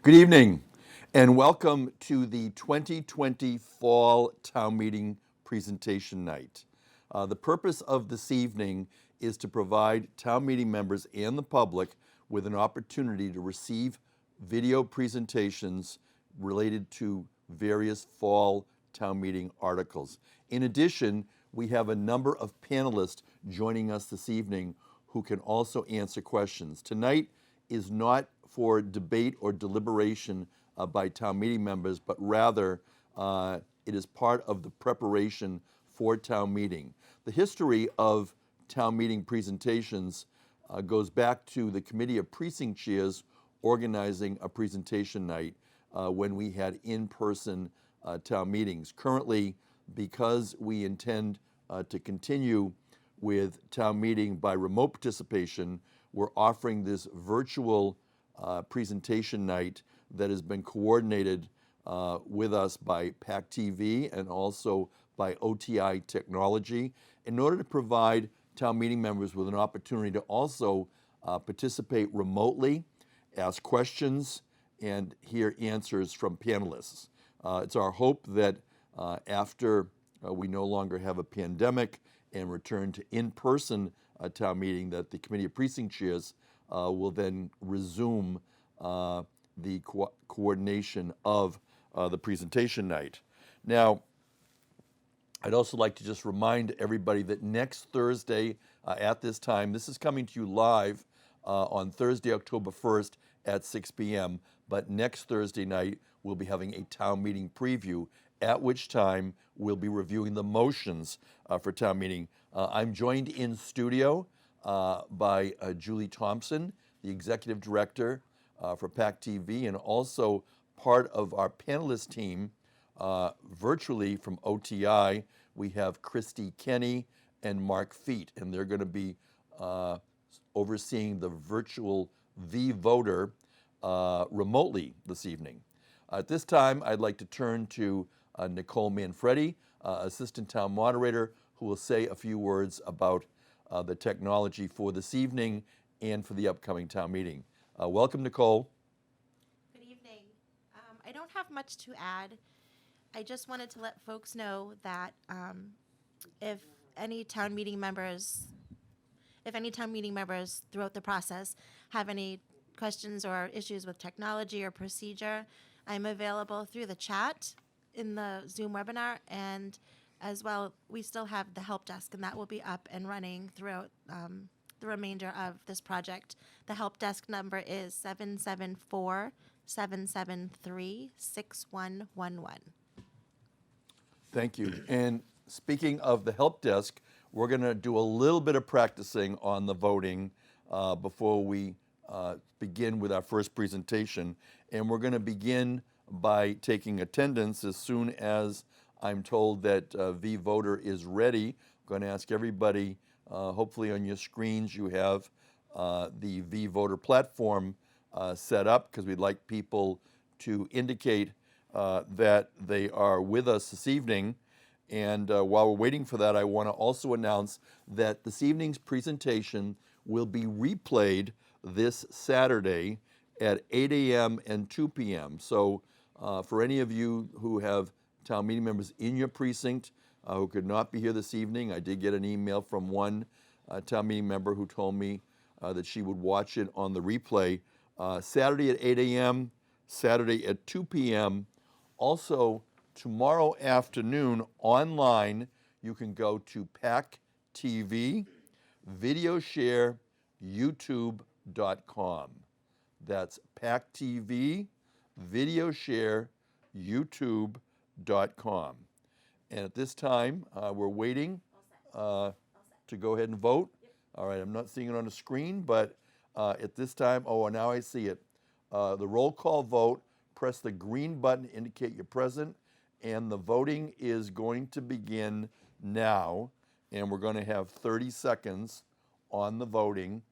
Good evening, and welcome to the 2020 Fall Town Meeting Presentation Night. The purpose of this evening is to provide town meeting members and the public with an opportunity to receive video presentations related to various fall town meeting articles. In addition, we have a number of panelists joining us this evening who can also answer questions. Tonight is not for debate or deliberation by town meeting members, but rather it is part of the preparation for town meeting. The history of town meeting presentations goes back to the Committee of Precinct Chairs organizing a presentation night when we had in-person town meetings. Currently, because we intend to continue with town meeting by remote participation, we're offering this virtual presentation night that has been coordinated with us by PACTV and also by OTI Technology in order to provide town meeting members with an opportunity to also participate remotely, ask questions, and hear answers from panelists. It's our hope that after we no longer have a pandemic and return to in-person town meeting, that the Committee of Precinct Chairs will then resume the coordination of the presentation night. Now, I'd also like to just remind everybody that next Thursday at this time, this is coming to you live on Thursday, October 1st at 6 p.m., but next Thursday night, we'll be having a town meeting preview, at which time we'll be reviewing the motions for town meeting. I'm joined in studio by Julie Thompson, the Executive Director for PACTV, and also part of our panelist team virtually from OTI. We have Christy Kenny and Mark Feet, and they're going to be overseeing the virtual V-Voter remotely this evening. At this time, I'd like to turn to Nicole Manfredi, Assistant Town Moderator, who will say a few words about the technology for this evening and for the upcoming town meeting. Welcome, Nicole. Good evening. I don't have much to add. I just wanted to let folks know that if any town meeting members throughout the process have any questions or issues with technology or procedure, I'm available through the chat in the Zoom webinar, and as well, we still have the help desk, and that will be up and running throughout the remainder of this project. The help desk number is 774-773-6111. Thank you. And speaking of the help desk, we're going to do a little bit of practicing on the voting before we begin with our first presentation. And we're going to begin by taking attendance as soon as I'm told that V-Voter is ready. I'm going to ask everybody, hopefully on your screens you have the V-Voter platform set up, because we'd like people to indicate that they are with us this evening. And while we're waiting for that, I want to also announce that this evening's presentation will be replayed this Saturday at 8 a.m. and 2 p.m. So for any of you who have town meeting members in your precinct who could not be here this evening, I did get an email from one town meeting member who told me that she would watch it on the replay Saturday at 8 a.m., Saturday at 2 p.m. Also, tomorrow afternoon online, you can go to PACTV, video share, youtube.com. That's PACTV, video share, youtube.com. And at this time, we're waiting to go ahead and vote. All right, I'm not seeing it on the screen, but at this time, oh, now I see it. The roll call vote, press the green button to indicate you're present, and the voting is going to begin now, and we're going to have 30 seconds on the voting,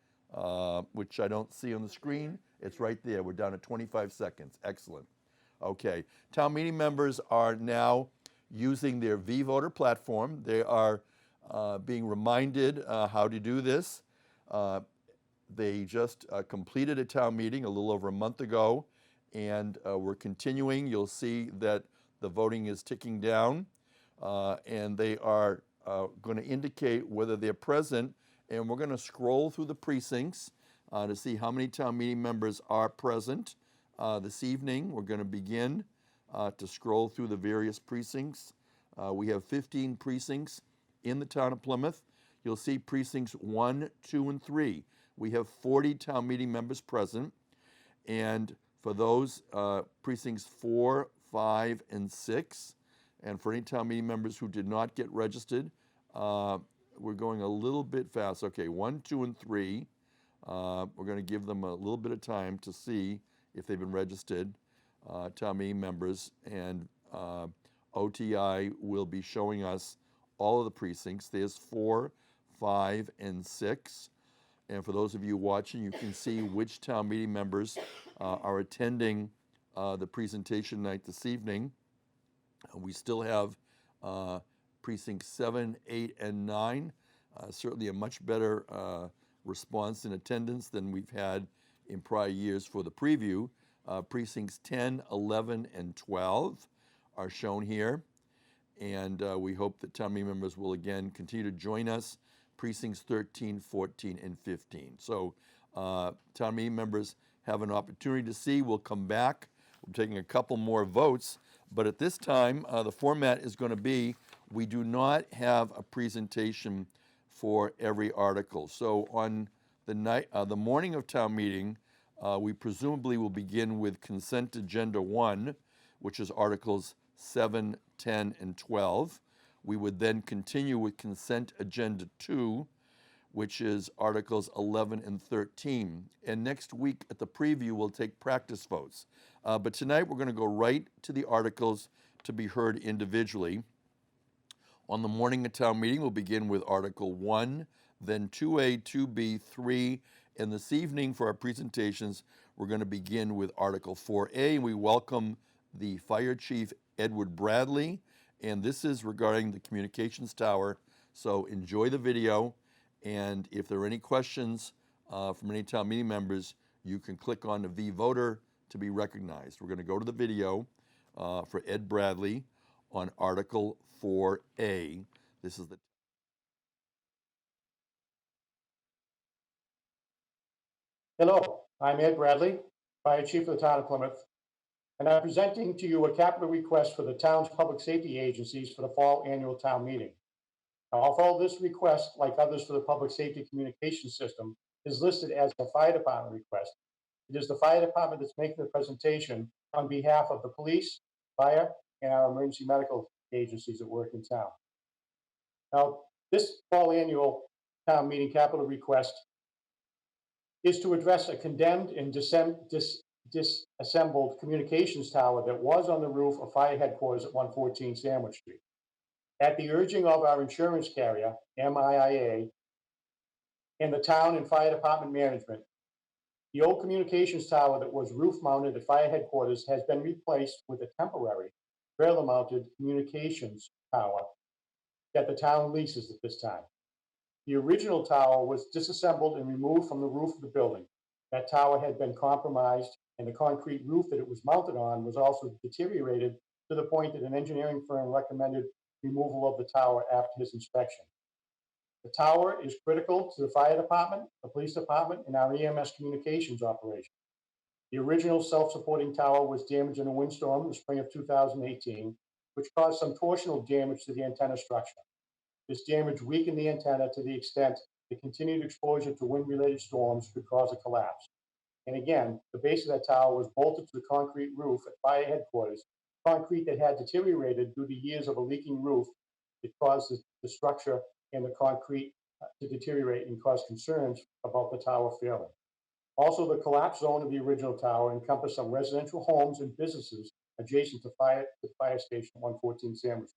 which I don't see on the screen. It's right there. We're down to 25 seconds. Excellent. Okay. Town meeting members are now using their V-Voter platform. They are being reminded how to do this. They just completed a town meeting a little over a month ago, And we're continuing. You'll see that the voting is ticking down, and they are going to indicate whether they're present. And we're going to scroll through the precincts to see how many town meeting members are present. This evening, we're going to begin to scroll through the various precincts. We have 15 precincts in the town of Plymouth. You'll see precincts 1, 2, and 3. We have 40 town meeting members present. And for those precincts 4, 5, and 6, and for any town meeting members who did not get registered, we're going a little bit fast. Okay, 1, 2, and 3. We're going to give them a little bit of time to see if they've been registered, town meeting members, and OTI will be showing us all of the precincts. There's 4, 5, and 6. And for those of you watching, you can see which town meeting members are attending the presentation night this evening. We still have precincts 7, 8, and 9. Certainly a much better response in attendance than we've had in prior years for the preview. Precincts 10, 11, and 12 are shown here. And we hope that town meeting members will again continue to join us. Precincts 13, 14, and 15. So town meeting members have an opportunity to see. We'll come back. We're taking a couple more votes. But at this time, the format is going to be, we do not have a presentation for every article. So on the morning of town meeting, we presumably will begin with consent agenda 1, which is articles 7, 10, and 12. We would then continue with consent agenda 2, which is articles 11 and 13. And next week at the preview, we'll take practice votes. But tonight, we're going to go right to the articles to be heard individually. On the morning of town meeting, we'll begin with Article 1, then 2A, 2B, 3, and this evening for our presentations, we're going to begin with Article 4A. We welcome the Fire Chief Edward Bradley, and this is regarding the communications tower. So enjoy the video, and if there are any questions from any town meeting members, you can click on the V voter to be recognized. We're going to go to the video for Ed Bradley on Article 4A. This is the Hello, I'm Ed Bradley, Fire Chief of the Town of Plymouth, and I'm presenting to you a capital request for the town's public safety agencies for the fall annual town meeting. Now, although this request, like others for the public safety communication system, is listed as a fire department request, it is the fire department that's making the presentation on behalf of the police, fire, and our emergency medical agencies that work in town. Now, this fall annual town meeting capital request is to address a condemned and disassembled communications tower that was on the roof of fire headquarters at 114 Sandwich Street. At the urging of our insurance carrier, MIA, and the town and fire department management, the old communications tower that was roof-mounted at fire headquarters has been replaced with a temporary trailer-mounted communications tower that the town leases at this time. The original tower was disassembled and removed from the roof of the building. That tower had been compromised, and the concrete roof that it was mounted on was also deteriorated to the point that an engineering firm recommended removal of the tower after his inspection. The tower is critical to the fire department, the police department, and our EMS communications operation. The original self-supporting tower was damaged in a windstorm in the spring of 2018, which caused some torsional damage to the antenna structure. This damage weakened the antenna to the extent that continued exposure to wind-related storms could cause a collapse. And again, the base of that tower was bolted to the concrete roof at fire headquarters, concrete that had deteriorated due to years of a leaking roof that caused the structure and the concrete to deteriorate and cause concerns about the tower failing. Also, the collapse zone of the original tower encompassed some residential homes and businesses adjacent to the fire station at 114 Sandwich.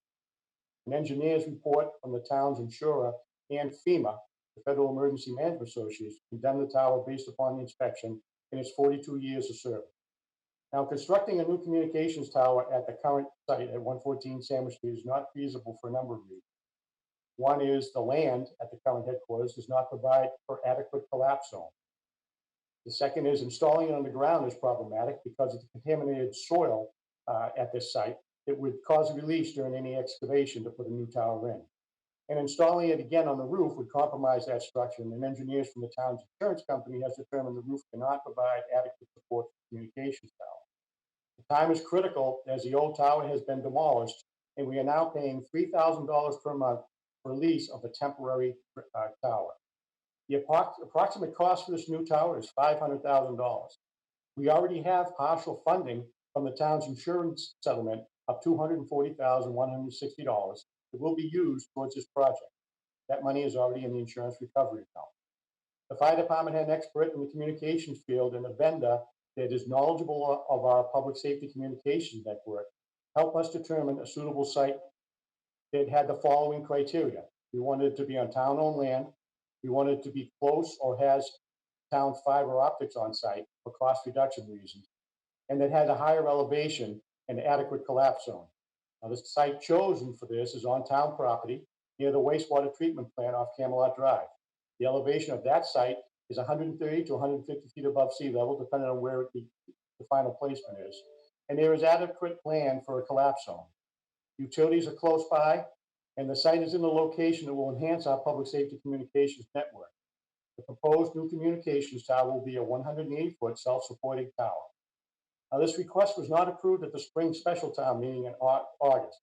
An engineer's report from the town's insurer and FEMA, the Federal Emergency Management Association, condemned the tower based upon the inspection in its 42 years of service. Now, constructing a new communications tower at the current site at 114 Sandwich Street is not feasible for a number of reasons. One is the land at the current headquarters does not provide for adequate collapse zone. The second is installing it underground is problematic because of the contaminated soil at this site. It would cause a release during any excavation to put a new tower in. And installing it again on the roof would compromise that structure, and engineers from the town's insurance company has determined the roof cannot provide adequate support for the communications tower. The time is critical as the old tower has been demolished, and we are now paying $3,000 per month for lease of a temporary tower. The approximate cost for this new tower is $500,000. We already have partial funding from the town's insurance settlement of $240,160 that will be used towards this project. That money is already in the insurance recovery account. The fire department had an expert in the communications field and a vendor that is knowledgeable of our public safety communications network help us determine a suitable site that had the following criteria. We wanted it to be on town-owned land. We wanted it to be close or has town fiber optics on site for cost reduction reasons, and that has a higher elevation and adequate collapse zone. Now, the site chosen for this is on town property near the wastewater treatment plant off Camelot Drive. The elevation of that site is 130 to 150 feet above sea level, depending on where the final placement is. And there is adequate land for a collapse zone. Utilities are close by, and the site is in a location that will enhance our public safety communications network. The proposed new communications tower will be a 180-foot self-supporting tower. Now, this request was not approved at the spring special town meeting in August.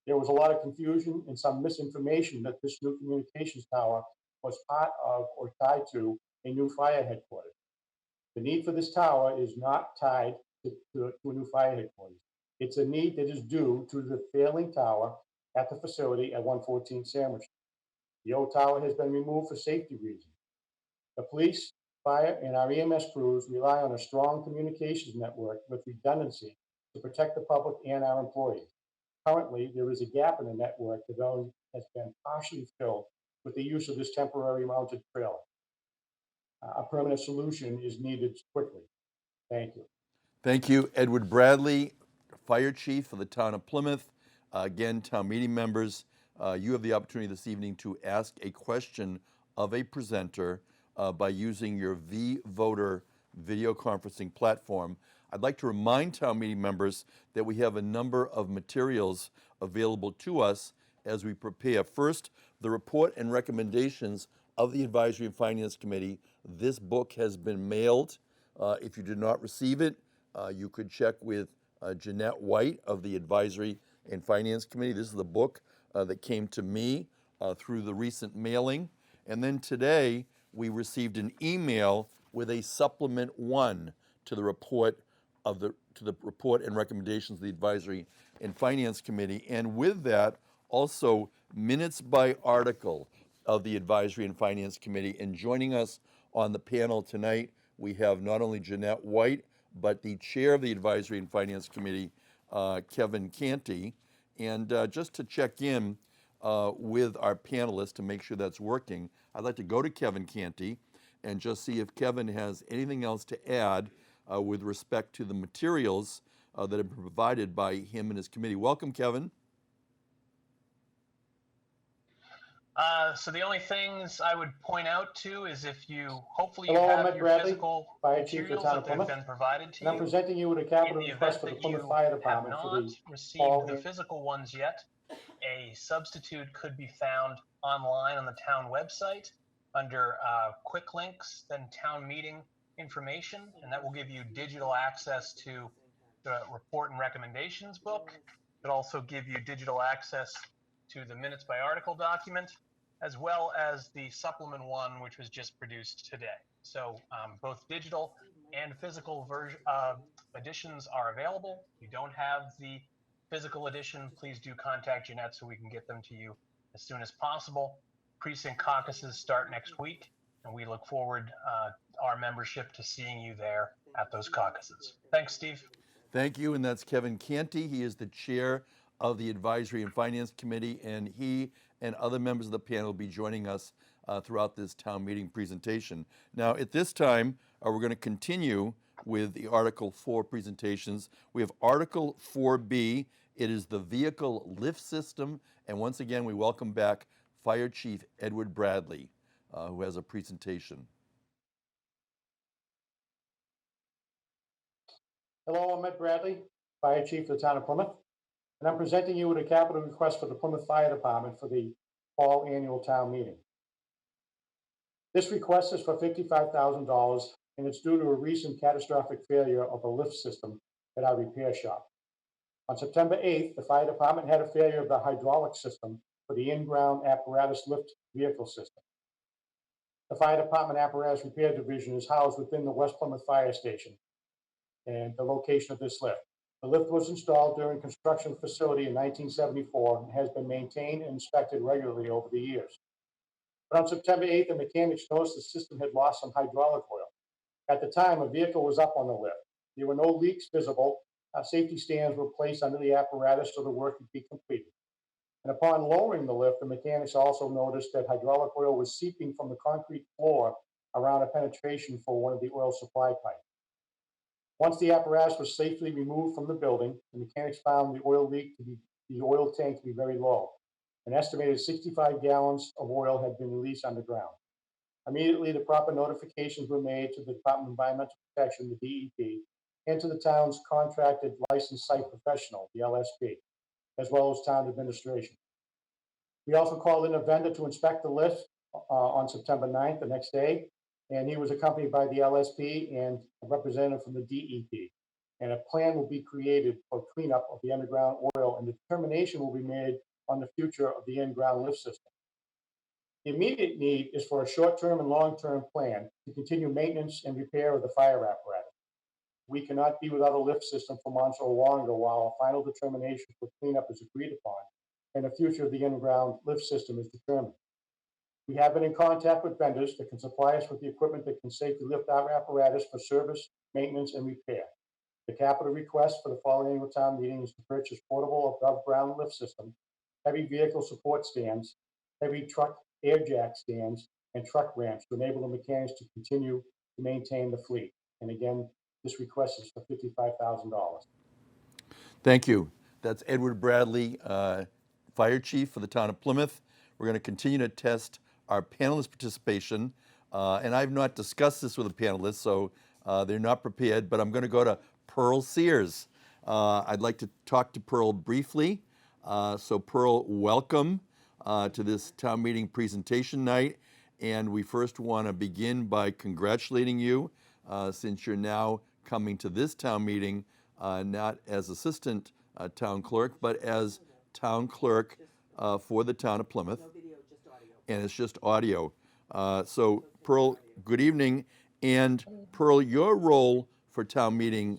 There was a lot of confusion and some misinformation that this new communications tower was part of or tied to a new fire headquarters. The need for this tower is not tied to a new fire headquarters. It's a need that is due to the failing tower at the facility at 114 Sandwich. The old tower has been removed for safety reasons. The police, fire, and our EMS crews rely on a strong communications network with redundancy to protect the public and our employees. Currently, there is a gap in the network that only has been partially filled with the use of this temporary mounted trailer. A permanent solution is needed quickly. Thank you. Thank you, Edward Bradley, Fire Chief for the Town of Plymouth. Again, town meeting members, you have the opportunity this evening to ask a question of a presenter by using your vVoter video conferencing platform. I'd like to remind town meeting members that we have a number of materials available to us as we prepare. First, the report and recommendations of the Advisory and Finance Committee. This book has been mailed. If you did not receive it, you could check with Jeanette White of the Advisory and Finance Committee. This is the book that came to me through the recent mailing. And then today, we received an email with a supplement 1 to the report and recommendations of the Advisory and Finance Committee. And with that, also minutes by article of the Advisory and Finance Committee. And joining us on the panel tonight, we have not only Jeanette White, but the chair of the Advisory and Finance Committee, Kevin Canty. And just to check in with our panelists to make sure that's working, I'd like to go to Kevin Canty and just see if Kevin has anything else to add with respect to the materials that have been provided by him and his committee. Welcome, Kevin. So the only things I would point out to is if hopefully you Hello, I'm have Matt your Bradley, physical Fire Chief of the materials Town that of have Plymouth. been provided to And I'm you. presenting you with a In capital the request event for the that Plymouth you Fire have Department for not the received fall. the physical ones yet, a substitute could be found online on the town website under quick links, then town meeting information, and that will give you digital access to the report and recommendations book. It'll also give you digital access to the minutes by article document, as well as the supplement 1, which was just produced today. So both digital and physical editions are available. If you don't have the physical edition, please do contact Jeanette so we can get them to you as soon as possible. Precinct caucuses start next week, and we look forward, our membership, to seeing you there at those caucuses. Thanks, Steve. Thank you, and that's Kevin Canty. He is the chair of the Advisory and Finance Committee, and he and other members of the panel will be joining us throughout this town meeting presentation. Now, at this time, we're going to continue with the Article 4 presentations. We have Article 4B. It is the vehicle lift system, and once again, we welcome back Fire Chief Edward Bradley, who has a presentation. Hello, I'm Matt Bradley, Fire Chief of the Town of Plymouth, and I'm presenting you with a capital request for the Plymouth Fire Department for the fall annual town meeting. This request is for $55,000, and it's due to a recent catastrophic failure of a lift system at our repair shop. On September 8th, the fire department had a failure of the hydraulic system for the in-ground apparatus lift vehicle system. The fire department apparatus repair division is housed within the West Plymouth Fire Station and the location of this lift. The lift was installed during construction facility in 1974 and has been maintained and inspected regularly over the years. But on September 8th, the mechanics noticed the system had lost some hydraulic oil. At the time, a vehicle was up on the lift. There were no leaks visible. Safety stands were placed under the apparatus so the work could be completed. And upon lowering the lift, the mechanics also noticed that hydraulic oil was seeping from the concrete floor around a penetration for one of the oil supply pipes. Once the apparatus was safely removed from the building, the mechanics found the oil tank to be very low. An estimated 65 gallons of oil had been released underground. Immediately, the proper notifications were made to the Department of Environmental Protection, the DEP, and to the town's contracted licensed site professional, the LSP, as well as town administration. We also called in a vendor to inspect the lift on September 9th, the next day, and he was accompanied by the LSP and a representative from the DEP. And a plan will be created for cleanup of the underground oil, and determination will be made on the future of the in-ground lift system. The immediate need is for a short-term and long-term plan to continue maintenance and repair of the fire apparatus. We cannot be without a lift system for months or longer while a final determination for cleanup is agreed upon and the future of the in-ground lift system is determined. We have been in contact with vendors that can supply us with the equipment that can safely lift our apparatus for service, maintenance, and repair. The capital request for the fall annual town meeting is to purchase portable above-ground lift system, heavy vehicle support stands, heavy truck air jack stands, and truck ramps to enable the mechanics to continue to maintain the fleet. And again, this request is for $55,000. Thank you. That's Edward Bradley, Fire Chief for the Town of Plymouth. We're going to continue to test our panelist participation. And I've not discussed this with the panelists, so they're not prepared, but I'm going to go to Pearl Sears. I'd like to talk to Pearl briefly. So Pearl, welcome to this town meeting presentation night. And we first want to begin by congratulating you since you're now coming to this town meeting not as assistant town clerk, but as town clerk for the town of Plymouth. No video, just audio. And it's just audio. So Pearl, good evening. And Pearl, your role for town meeting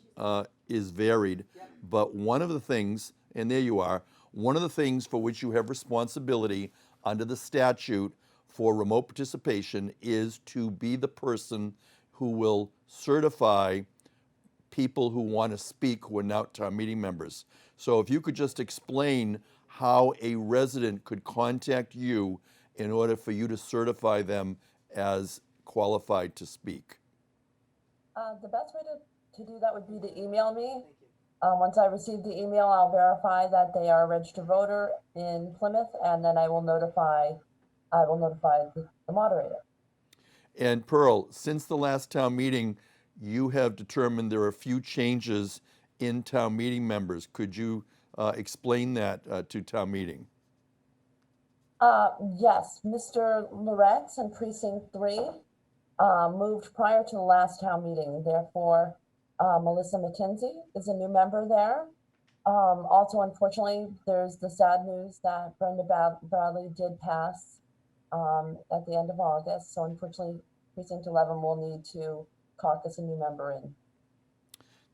is varied, but one of the things, and there you are, one of the things for which you have responsibility under the statute for remote participation is to be the person who will certify people who want to speak who are not town meeting members. So if you could just explain how a resident could contact you in order for you to certify them as qualified to speak. The best way to do that would be to email me. Once I receive the email, I'll verify that they are a registered voter in Plymouth, and then I will notify the moderator. And Pearl, since the last town meeting, you have determined there are a few changes in town meeting members. Could you explain that to town meeting? Yes, Mr. Loretz in Precinct 3 moved prior to the last town meeting. Therefore, Melissa McKenzie is a new member there. Also, unfortunately, there's the sad news that Brenda Bradley did pass at the end of August. So unfortunately, Precinct 11 will need to caucus a new member in.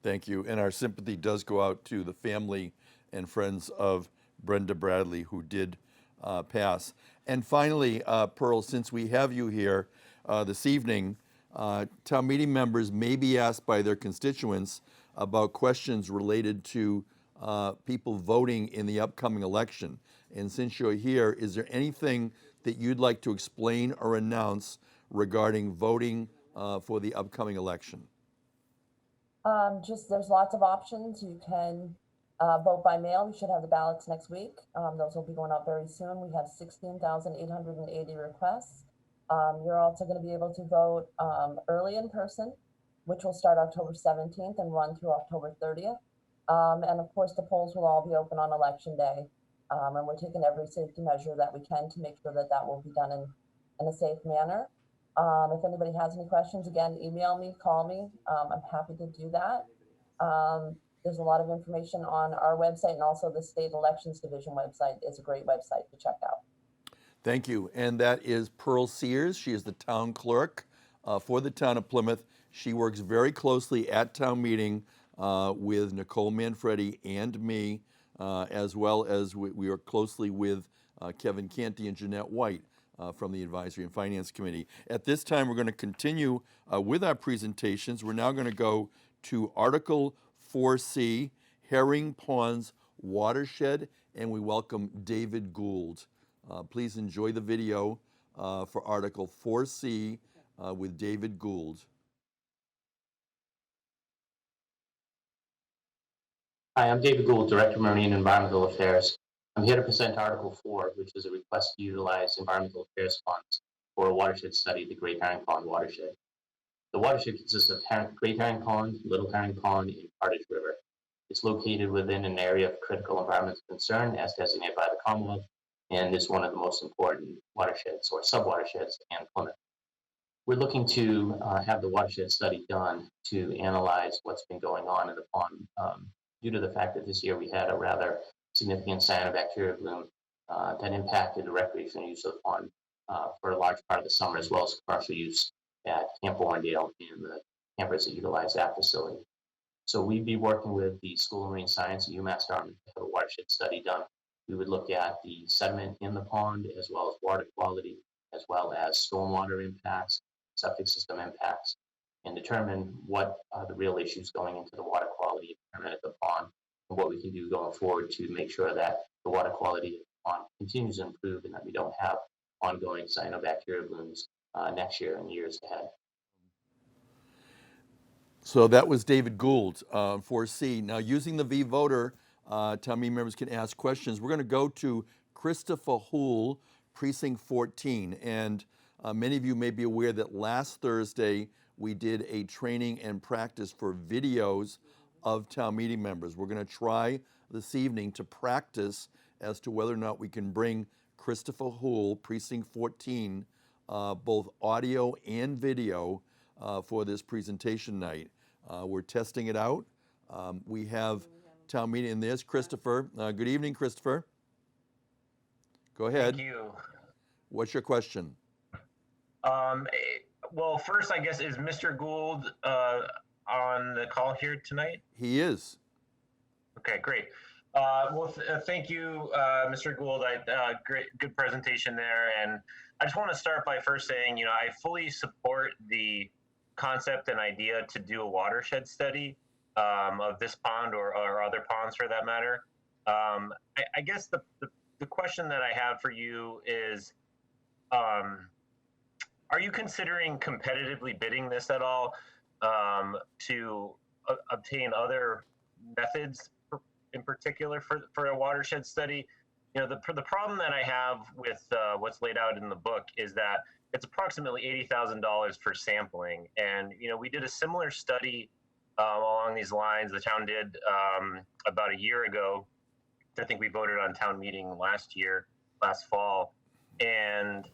Thank you. And our sympathy does go out to the family and friends of Brenda Bradley, who did pass. And finally, Pearl, since we have you here this evening, town meeting members may be asked by their constituents about questions related to people voting in the upcoming election. And since you're here, is there anything that you'd like to explain or announce regarding voting for the upcoming election? Just there's lots of options. You can vote by mail. We should have the ballots next week. Those will be going out very soon. We have 16,880 requests. You're also going to be able to vote early in person. which will start October 17th and run through October 30th. And of course, the polls will all be open on election day. And we're taking every safety measure that we can to make sure that that will be done in a safe manner. If anybody has any questions, again, email me, call me. I'm happy to do that. There's a lot of information on our website, and also the State Elections Division website is a great website to check out. Thank you. And that is Pearl Sears. She is the town clerk for the town of Plymouth. She works very closely at town meeting with Nicole Manfredi and me, as well as we work closely with Kevin Canty and Jeanette White from the Advisory and Finance Committee. At this time, we're going to continue with our presentations. We're now going to go to Article 4C, Herring Ponds Watershed, and we welcome David Gould. Please enjoy the video for Article 4C with David Gould. Hi, I'm David Gould, Director of Marine and Environmental Affairs. I'm here to present Article 4, which is a request to utilize environmental affairs funds for a watershed study of the Great Herring Pond watershed. The watershed consists of Great Herring Pond, Little Herring Pond, and Cartage River. It's located within an area of critical environmental concern as designated by the Commonwealth, and is one of the most important watersheds or sub-watersheds in Plymouth. We're looking to have the watershed study done to analyze what's been going on in the pond due to the fact that this year we had a rather significant cyanobacteria bloom that impacted the recreational use of the pond for a large part of the summer, as well as commercial use at Camp Warrendale and the campers that utilize that facility. So we'd be working with the School of Marine Science at UMass Dartmouth to have a watershed study done. We would look at the sediment in the pond, as well as water quality, as well as stormwater impacts, septic system impacts, and determine what are the real issues going into the water quality at the pond, and what we can do going forward to make sure that the water quality of the pond continues to improve and that we don't have ongoing cyanobacteria blooms next year and years ahead. So that was David Gould, 4C. Now, using the V-Voter, town meeting members can ask questions. We're going to go to Kristopher Houle, Precinct 14. And many of you may be aware that last Thursday we did a training and practice for videos of town meeting members. We're going to try this evening to practice as to whether or not we can bring Kristopher Houle, Precinct 14, both audio and video for this presentation night. We're testing it out. We have town meeting, and there's Kristopher. Good evening, Kristopher. Go ahead. Thank you. What's your question? Well, first, I guess, is Mr. Gould on the call here tonight? He is. Okay, great. Thank you, Mr. Gould. Great, good presentation there. And I just want to start by first saying, I fully support the concept and idea to do a watershed study of this pond or other ponds for that matter. I guess the question that I have for you is, are you considering competitively bidding this at all to obtain other methods in particular for a watershed study? The problem that I have with what's laid out in the book is that it's approximately $80,000 for sampling. And, we did a similar study along these lines. The town did about a year ago. I think we voted on town meeting last fall. And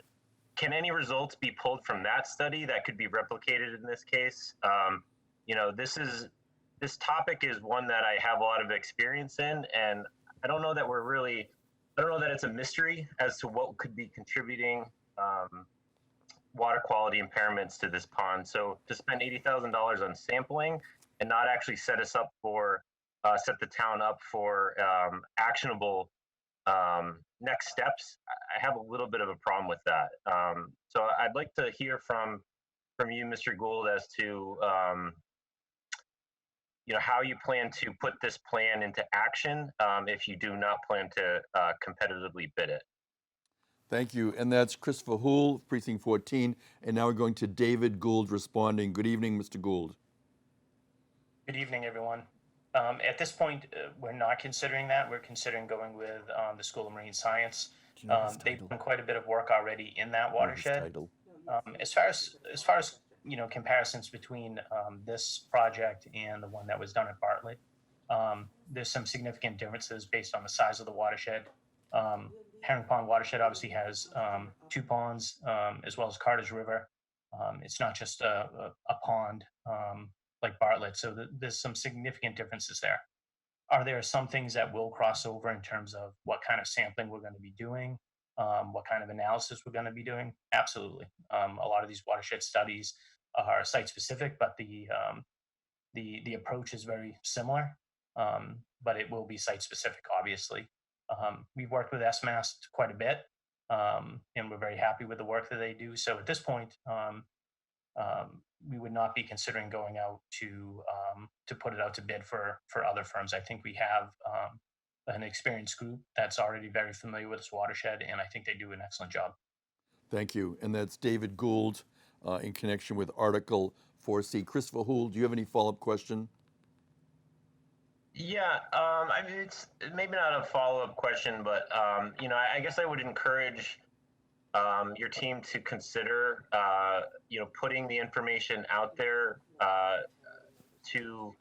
can any results be pulled from that study that could be replicated in this case? This topic is one that I have a lot of experience in, and I don't know that it's a mystery as to what could be contributing water quality impairments to this pond. So to spend $80,000 on sampling and not actually set the town up for actionable next steps, I have a little bit of a problem with that. So I'd like to hear from you, Mr. Gould, as to how you plan to put this plan into action if you do not plan to competitively bid it. Thank you. And that's Kristopher Houle, Precinct 14. And now we're going to David Gould responding. Good evening, Mr. Gould. Good evening, everyone. At this point, we're not considering that. We're considering going with the School of Marine Science. Do you know his They've title? done quite a bit of work already in that Do you know his watershed. title? As far as comparisons between this project and the one that was done at Bartlett. There's some significant differences based on the size of the watershed. Herring Pond watershed obviously has two ponds, as well as Carter's River. It's not just a pond like Bartlett, so there's some significant differences there. Are there some things that will cross over in terms of what kind of sampling we're going to be doing, what kind of analysis we're going to be doing? Absolutely. A lot of these watershed studies are site specific, but the approach is very similar, but it will be site specific, obviously. We've worked with SMAS quite a bit, and we're very happy with the work that they do. So at this point, we would not be considering going out to put it out to bid for other firms. I think we have an experienced group that's already very familiar with this watershed, and I think they do an excellent job. Thank you. And that's David Gould in connection with Article 4C. Kristopher Houle, do you have any follow-up question? Yeah, I mean, it's maybe not a follow-up question, but I guess I would encourage your team to consider, putting the information out there to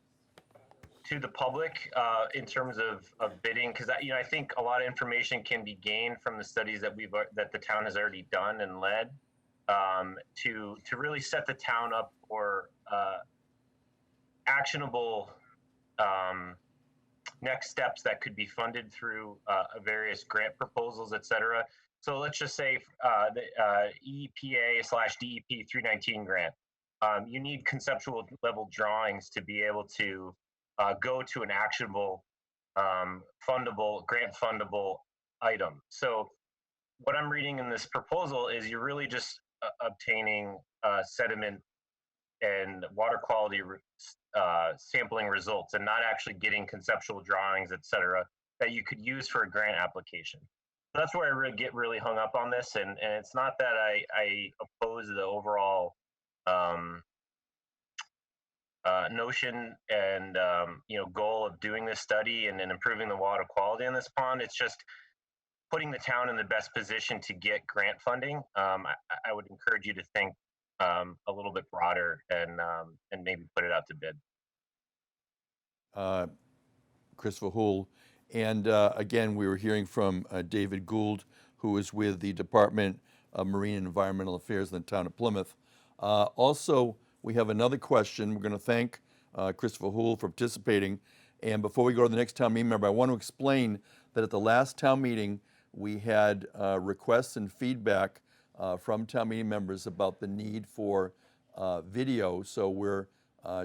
the public in terms of bidding, because I think a lot of information can be gained from the studies that the town has already done and led to really set the town up for actionable next steps that could be funded through various grant proposals, et cetera. So let's just say the EPA/DEP 319 grant. You need conceptual level drawings to be able to go to an actionable, grant fundable item. So what I'm reading in this proposal is you're really just obtaining sediment and water quality sampling results, and not actually getting conceptual drawings, et cetera, that you could use for a grant application. So that's where I get really hung up on this, and it's not that I oppose the overall notion and goal of doing this study and improving the water quality in this pond. It's just putting the town in the best position to get grant funding. I would encourage you to think a little bit broader and maybe put it out to bid. Kristopher Houle. And again, we were hearing from David Gould, who is with the Department of Marine and Environmental Affairs in the Town of Plymouth. Also, we have another question. We're going to thank Kristopher Houle for participating. And before we go to the next town meeting member, I want to explain that at the last town meeting, we had requests and feedback from town meeting members about the need for video. So we're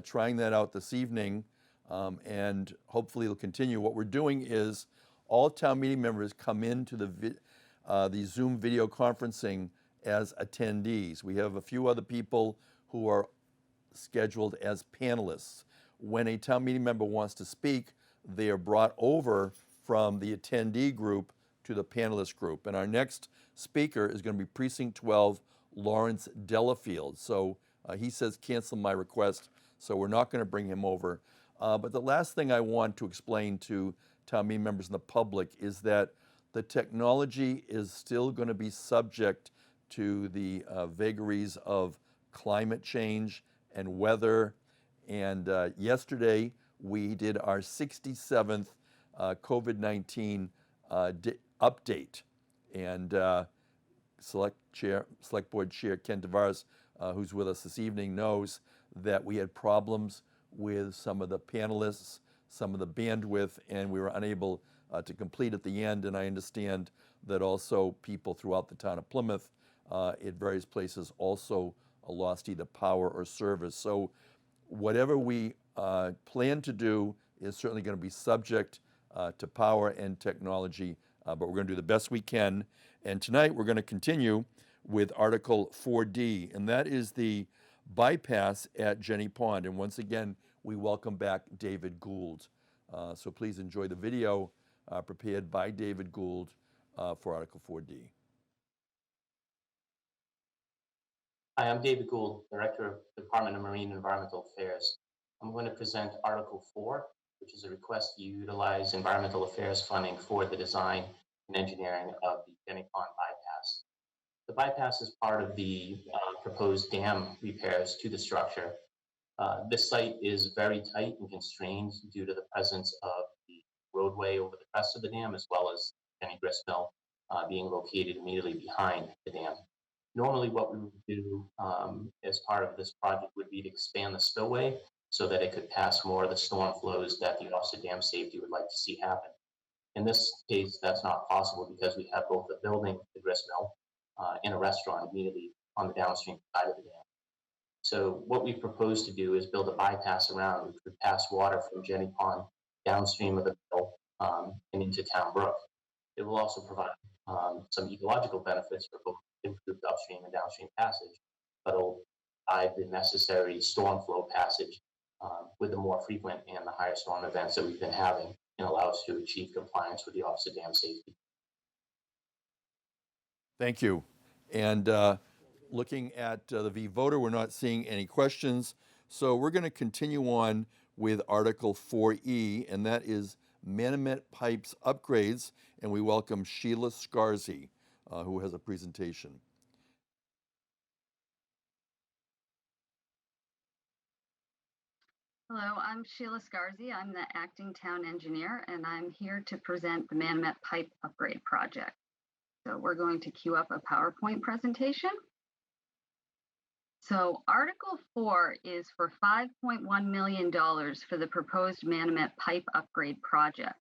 trying that out this evening, and hopefully it'll continue. What we're doing is all town meeting members come into the Zoom video conferencing as attendees. We have a few other people who are scheduled as panelists. When a town meeting member wants to speak, they are brought over from the attendee group to the panelist group. And our next speaker is going to be Precinct 12, Lawrence Delafield. So he says, cancel my request, so we're not going to bring him over. But the last thing I want to explain to town meeting members and the public is that the technology is still going to be subject to the vagaries of climate change and weather. And yesterday, we did our 67th COVID-19 update. And Select Board Chair Ken Tavares, who's with us this evening, knows that we had problems with some of the panelists, some of the bandwidth, and we were unable to complete at the end. And I understand that also people throughout the town of Plymouth at various places also lost either power or service. So whatever we plan to do is certainly going to be subject to power and technology, but we're going to do the best we can. And tonight we're going to continue with Article 4D, and that is the bypass at Jenny Pond. And once again, we welcome back David Gould. So please enjoy the video prepared by David Gould for Article 4D. Hi, I'm David Gould, Director of the Department of Marine and Environmental Affairs. I'm going to present Article 4, which is a request to utilize environmental affairs funding for the design and engineering of the Jenny Pond bypass. The bypass is part of the proposed dam repairs to the structure. This site is very tight and constrained due to the presence of the roadway over the crest of the dam, as well as Jenny Grist Mill being located immediately behind the dam. Normally, what we would do as part of this project would be to expand the spillway so that it could pass more of the storm flows that the Office of Dam Safety would like to see happen. In this case, that's not possible because we have both a building, the grist mill, and a restaurant immediately on the downstream side of the dam. So what we propose to do is build a bypass around, which would pass water from Jenny Pond downstream of the mill and into Town Brook. It will also provide some ecological benefits for both improved upstream and downstream passage, but it'll provide the necessary storm flow passage with the more frequent and the higher storm events that we've been having, and allow us to achieve compliance with the Office of Dam Safety. Thank you. And looking at the V voter, we're not seeing any questions. So we're going to continue on with Article 4E, and that is Manomet Pipes Upgrades. And we welcome Sheila Scarzy, who has a presentation. Hello, I'm Sheila Scarzy. I'm the acting town engineer, and I'm here to present the Manomet Pipe Upgrade Project. So we're going to queue up a PowerPoint presentation. So Article 4 is for $5.1 million for the proposed Manomet Pipe Upgrade Project.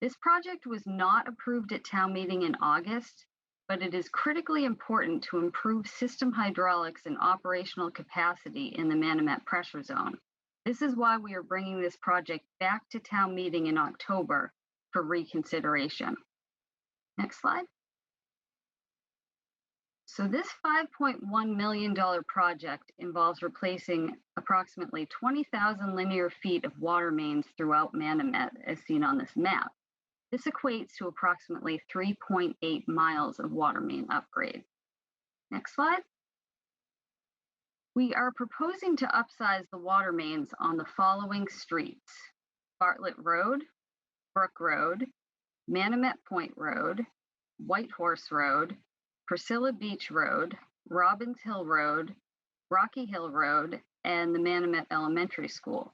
This project was not approved at town meeting in August, but it is critically important to improve system hydraulics and operational capacity in the Manomet pressure zone. This is why we are bringing this project back to town meeting in October for reconsideration. Next slide. So this $5.1 million project involves replacing approximately 20,000 linear feet of water mains throughout Manomet, as seen on this map. This equates to approximately 3.8 miles of water main upgrade. Next slide. We are proposing to upsize the water mains on the following streets: Bartlett Road, Brook Road, Manomet Point Road, White Horse Road, Priscilla Beach Road, Robbins Hill Road, Rocky Hill Road, and the Manomet Elementary School.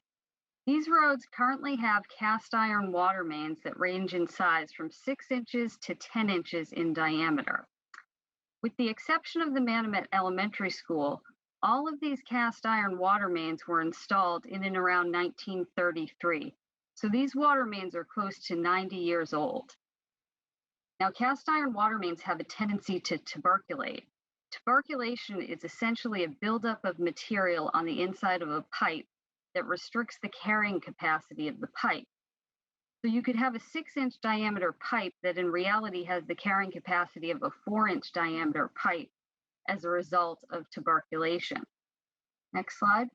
These roads currently have cast iron water mains that range in size from 6 inches to 10 inches in diameter. With the exception of the Manomet Elementary School, all of these cast iron water mains were installed in and around 1933. So these water mains are close to 90 years old. Now, cast iron water mains have a tendency to tuberculate. Tuberculation is essentially a buildup of material on the inside of a pipe that restricts the carrying capacity of the pipe. So you could have a 6-inch diameter pipe that in reality has the carrying capacity of a 4-inch diameter pipe as a result of tuberculation. Next slide.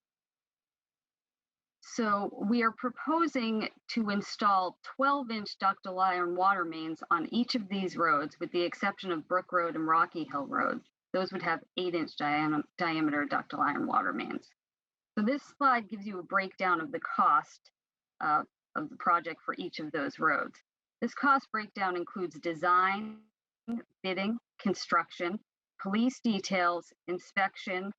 So we are proposing to install 12-inch ductile iron water mains on each of these roads, with the exception of Brook Road and Rocky Hill Road. Those would have 8-inch diameter ductile iron water mains. So this slide gives you a breakdown of the cost of the project for each of those roads. This cost breakdown includes design, bidding, construction, police details, inspection,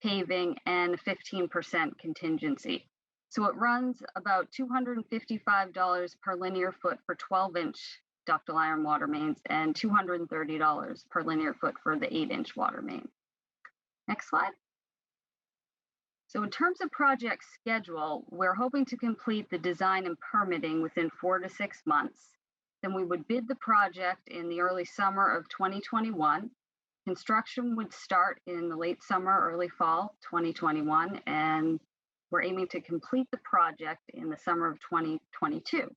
paving, and 15% contingency. So it runs about $255 per linear foot for 12-inch ductile iron water mains and $230 per linear foot for the 8-inch water main. Next slide. So in terms of project schedule, we're hoping to complete the design and permitting within 4 to 6 months. Then we would bid the project in the early summer of 2021. Construction would start in the late summer, early fall 2021, and we're aiming to complete the project in the summer of 2022.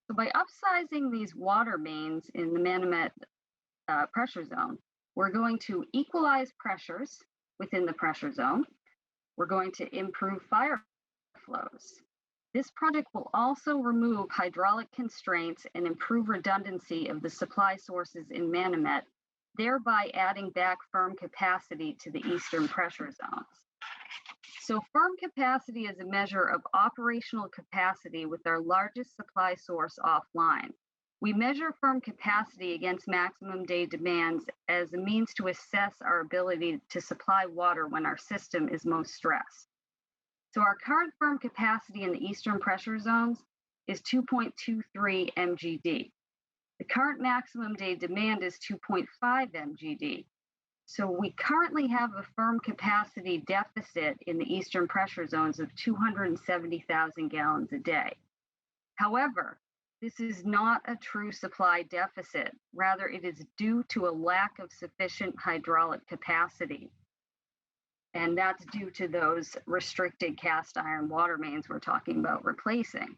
So by upsizing these water mains in the Manomet pressure zone, we're going to equalize pressures within the pressure zone. We're going to improve fire flows. This project will also remove hydraulic constraints and improve redundancy of the supply sources in Manomet, thereby adding back firm capacity to the eastern pressure zones. So firm capacity is a measure of operational capacity with our largest supply source offline. We measure firm capacity against maximum day demands as a means to assess our ability to supply water when our system is most stressed. So our current firm capacity in the eastern pressure zones is 2.23 MGD. The current maximum day demand is 2.5 MGD. So we currently have a firm capacity deficit in the eastern pressure zones of 270,000 gallons a day. However, this is not a true supply deficit. Rather, it is due to a lack of sufficient hydraulic capacity. And that's due to those restricted cast iron water mains we're talking about replacing.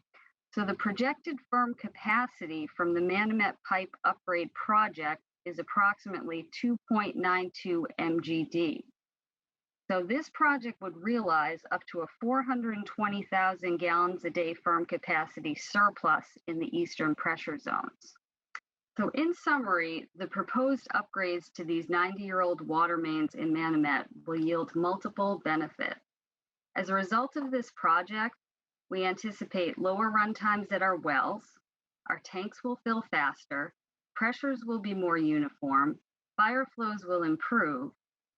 So the projected firm capacity from the Manomet Pipe Upgrade Project is approximately 2.92 MGD. So this project would realize up to a 420,000 gallons a day firm capacity surplus in the eastern pressure zones. So in summary, the proposed upgrades to these 90-year-old water mains in Manomet will yield multiple benefits. As a result of this project, we anticipate lower run times at our wells, our tanks will fill faster, pressures will be more uniform, fire flows will improve,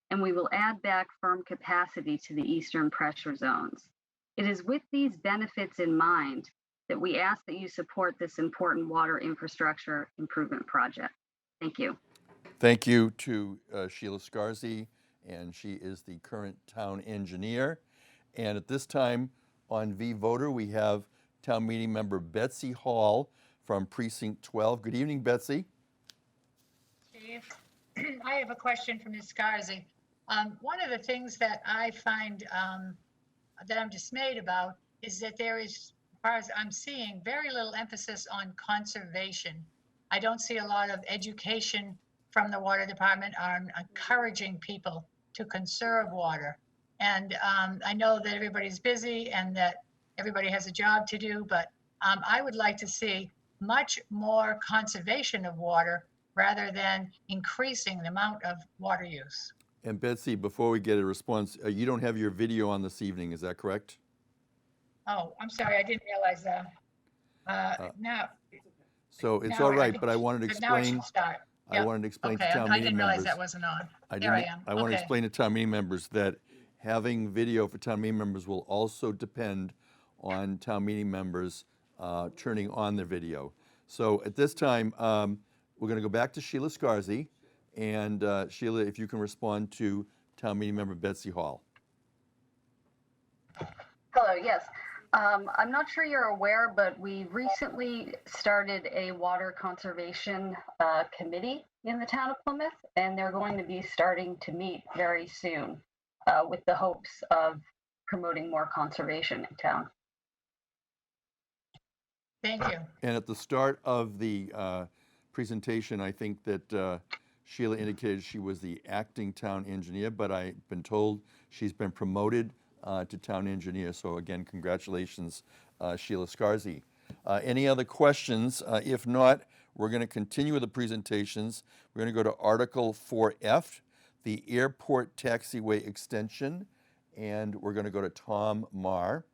and we will add back firm capacity to the eastern pressure zones. It is with these benefits in mind that we ask that you support this important water infrastructure improvement project. Thank you. Thank you to Sheila Scarzy, and she is the current town engineer. And at this time on V-Voter, we have town meeting member Betsy Hall from Precinct 12. Good evening, Betsy. Steve, I have a question for Ms. Scarzy. One of the things that I find that I'm dismayed about is that there is, as far as I'm seeing, very little emphasis on conservation. I don't see a lot of education from the water department on encouraging people to conserve water. And I know that everybody's busy and that everybody has a job to do, but I would like to see much more conservation of water rather than increasing the amount of water use. And Betsy, before we get a response, you don't have your video on this evening, is that correct? Oh, I'm sorry, I didn't realize that. Now. So it's now all I right, think but I it wanted to should- now it should explain. start. I wanted to explain Okay, to town I meeting didn't realize members. that wasn't on. I There I didn't. am. I want to Okay. explain to town meeting members that having video for town meeting members will also depend on town meeting members turning on their video. So at this time, we're going to go back to Sheila Scarzy, and Sheila, if you can respond to town meeting member Betsy Hall. Hello, yes. I'm not sure you're aware, but we recently started a water conservation committee in the town of Plymouth, and they're going to be starting to meet very soon with the hopes of promoting more conservation in town. Thank you. And at the start of the presentation, I think that Sheila indicated she was the acting town engineer, but I've been told she's been promoted to town engineer. So again, congratulations, Sheila Scarzy. Any other questions? If not, we're going to continue with the presentations. We're going to go to Article 4F, the airport taxiway extension, and we're going to go to Tom Maher.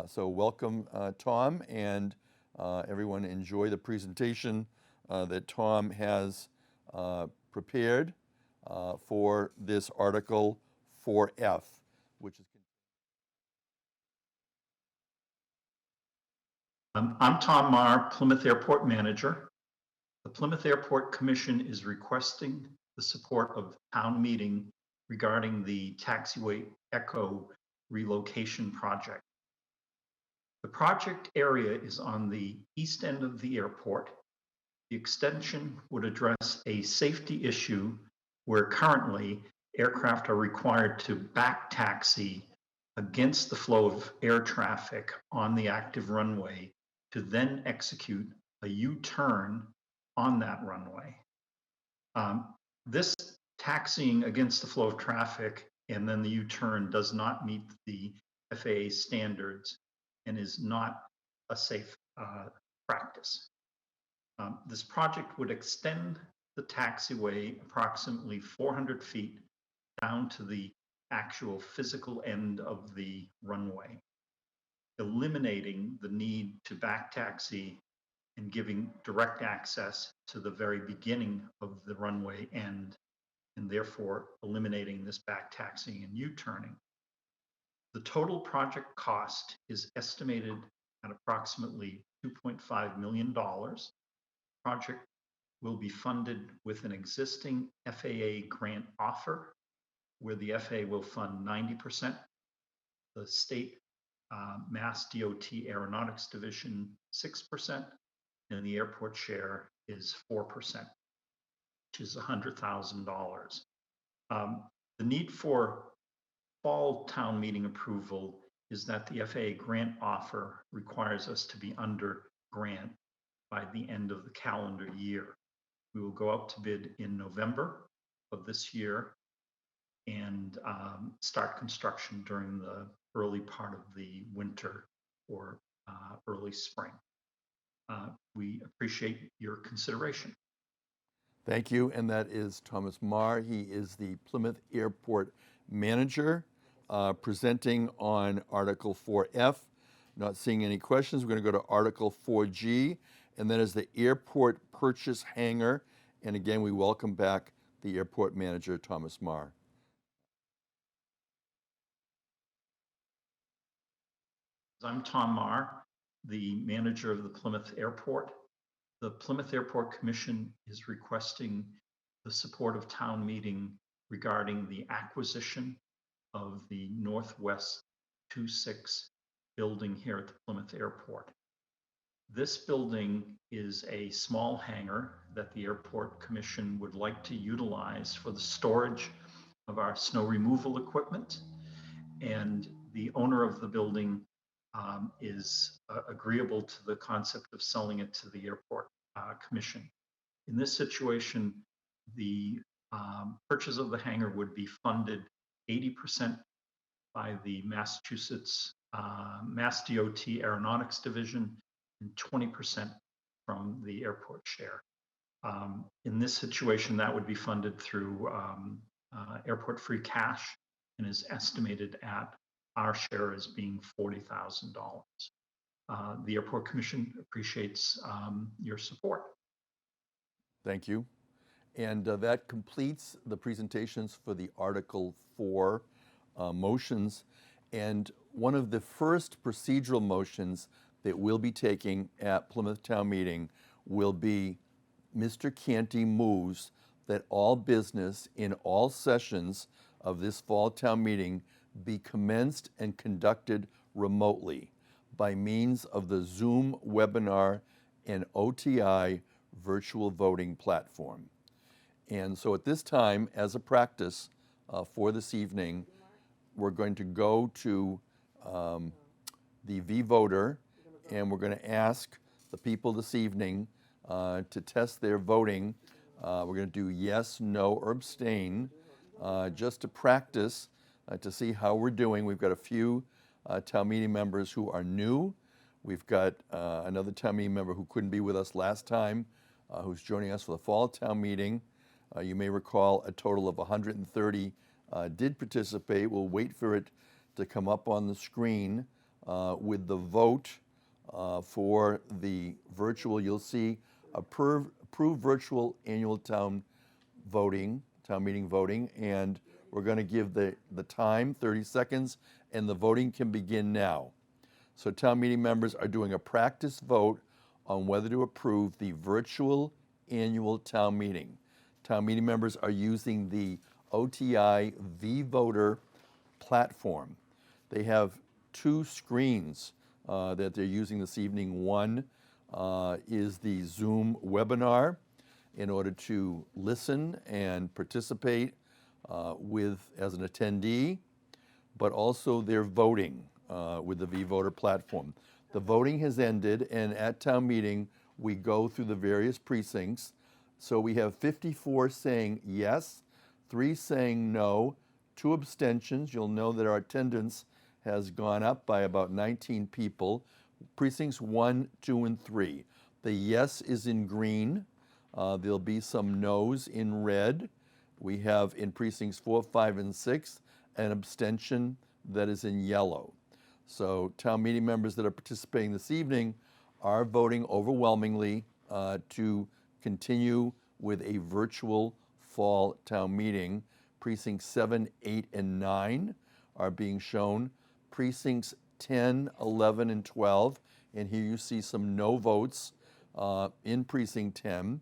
So welcome, Tom, and everyone enjoy the presentation that Tom has prepared for this Article 4F, which is. I'm Tom Maher, Plymouth Airport Manager. The Plymouth Airport Commission is requesting the support of town meeting regarding the taxiway Echo relocation project. The project area is on the east end of the airport. The extension would address a safety issue where currently aircraft are required to back taxi against the flow of air traffic on the active runway to then execute a U-turn on that runway. This taxiing against the flow of traffic and then the U-turn does not meet the FAA standards and is not a safe practice. This project would extend the taxiway approximately 400 feet down to the actual physical end of the runway, eliminating the need to back taxi and giving direct access to the very beginning of the runway end, and therefore eliminating this back taxiing and U-turning. The total project cost is estimated at approximately $2.5 million. Project will be funded with an existing FAA grant offer, where the FAA will fund 90%, the state Mass DOT Aeronautics Division 6%, and the airport share is 4%, which is $100,000. The need for fall town meeting approval is that the FAA grant offer requires us to be under grant by the end of the calendar year. We will go out to bid in November of this year and start construction during the early part of the winter or early spring. We appreciate your consideration. Thank you, and that is Thomas Maher. He is the Plymouth Airport Manager, presenting on Article 4F. Not seeing any questions, we're going to go to Article 4G, and that is the Airport Purchase Hangar. And again, we welcome back the Airport Manager, Thomas Maher. I'm Tom Maher, the manager of the Plymouth Airport. The Plymouth Airport Commission is requesting the support of town meeting regarding the acquisition of the Northwest 26 building here at the Plymouth Airport. This building is a small hangar that the Airport Commission would like to utilize for the storage of our snow removal equipment, and the owner of the building is agreeable to the concept of selling it to the Airport Commission. In this situation, the purchase of the hangar would be funded 80% by the Massachusetts Mass DOT Aeronautics Division and 20% from the airport share. In this situation, that would be funded through airport free cash and is estimated at our share as being $40,000. The Airport Commission appreciates your support. Thank you. And that completes the presentations for the Article 4 motions. And one of the first procedural motions that we'll be taking at Plymouth Town Meeting will be Mr. Canty moves that all business in all sessions of this fall town meeting be commenced and conducted remotely by means of the Zoom webinar and OTI virtual voting platform. And so at this time, as a practice for this evening, we're going to go to the V-Voter, and we're going to ask the people this evening to test their voting. We're going to do yes, no, or abstain, just to practice to see how we're doing. We've got a few town meeting members who are new. We've got another town meeting member who couldn't be with us last time, who's joining us for the fall town meeting. You may recall a total of 130 did participate. We'll wait for it to come up on the screen with the vote for the virtual. You'll see approved virtual annual town meeting voting, and we're going to give the time, 30 seconds, and the voting can begin now. So town meeting members are doing a practice vote on whether to approve the virtual annual town meeting. Town meeting members are using the OTI V-Voter platform. They have two screens that they're using this evening. One is the Zoom webinar in order to listen and participate as an attendee, but also they're voting with the V-Voter platform. The voting has ended, and at town meeting, we go through the various precincts. So we have 54 saying yes, 3 saying no, 2 abstentions. You'll know that our attendance has gone up by about 19 people. Precincts 1, 2, and 3. The yes is in green. There'll be some no's in red. We have in precincts 4, 5, and 6 an abstention that is in yellow. So town meeting members that are participating this evening are voting overwhelmingly to continue with a virtual fall town meeting. Precincts 7, 8, and 9 are being shown. Precincts 10, 11, and 12, and here you see some no votes in Precinct 10,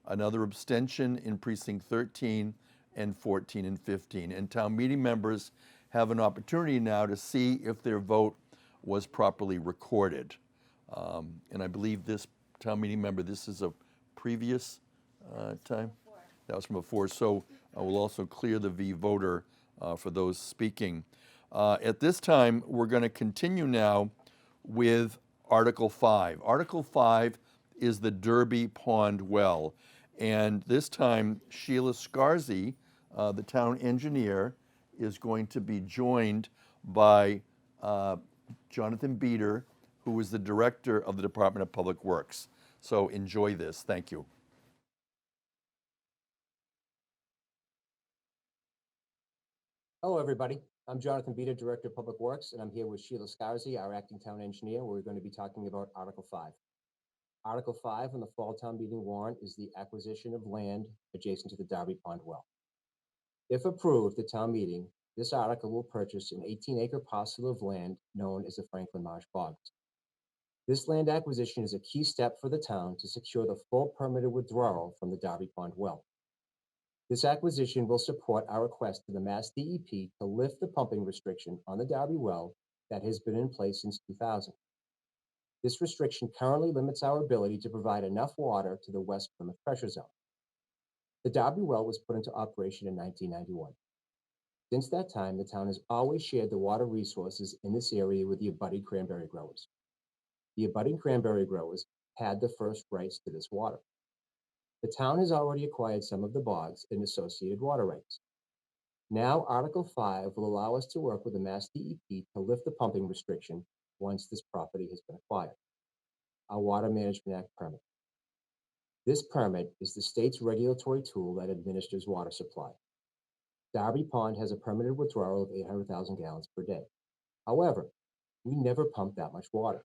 another abstention in Precinct 13, and 14 and 15. And town meeting members have an opportunity now to see if their vote was properly recorded. And I believe this town meeting member, this is a previous time? That was from before, so I will also clear the V voter for those speaking. At this time, we're going to continue now with Article 5. Article 5 is the Derby Pond Well. And this time, Sheila Scarzy, the town engineer, is going to be joined by Jonathan Beater, who is the director of the Department of Public Works. So enjoy this. Thank you. Hello, everybody. I'm Jonathan Beater, Director of Public Works, and I'm here with Sheila Scarzy, our acting town engineer, where we're going to be talking about Article 5. Article 5 on the fall town meeting warrant is the acquisition of land adjacent to the Derby Pond Well. If approved at town meeting, this article will purchase an 18-acre parcel of land known as the Franklin Marsh Bogs. This land acquisition is a key step for the town to secure the full permitted withdrawal from the Derby Pond Well. This acquisition will support our request to the Mass DEP to lift the pumping restriction on the Derby well that has been in place since 2000. This restriction currently limits our ability to provide enough water to the West Plymouth pressure zone. The Derby well was put into operation in 1991. Since that time, the town has always shared the water resources in this area with the abutting cranberry growers. The abutting cranberry growers had the first rights to this water. The town has already acquired some of the bogs and associated water rights. Now, Article 5 will allow us to work with the Mass DEP to lift the pumping restriction once this property has been acquired. Our Water Management Act permit. This permit is the state's regulatory tool that administers water supply. Derby Pond has a permitted withdrawal of 800,000 gallons per day. However, we never pump that much water.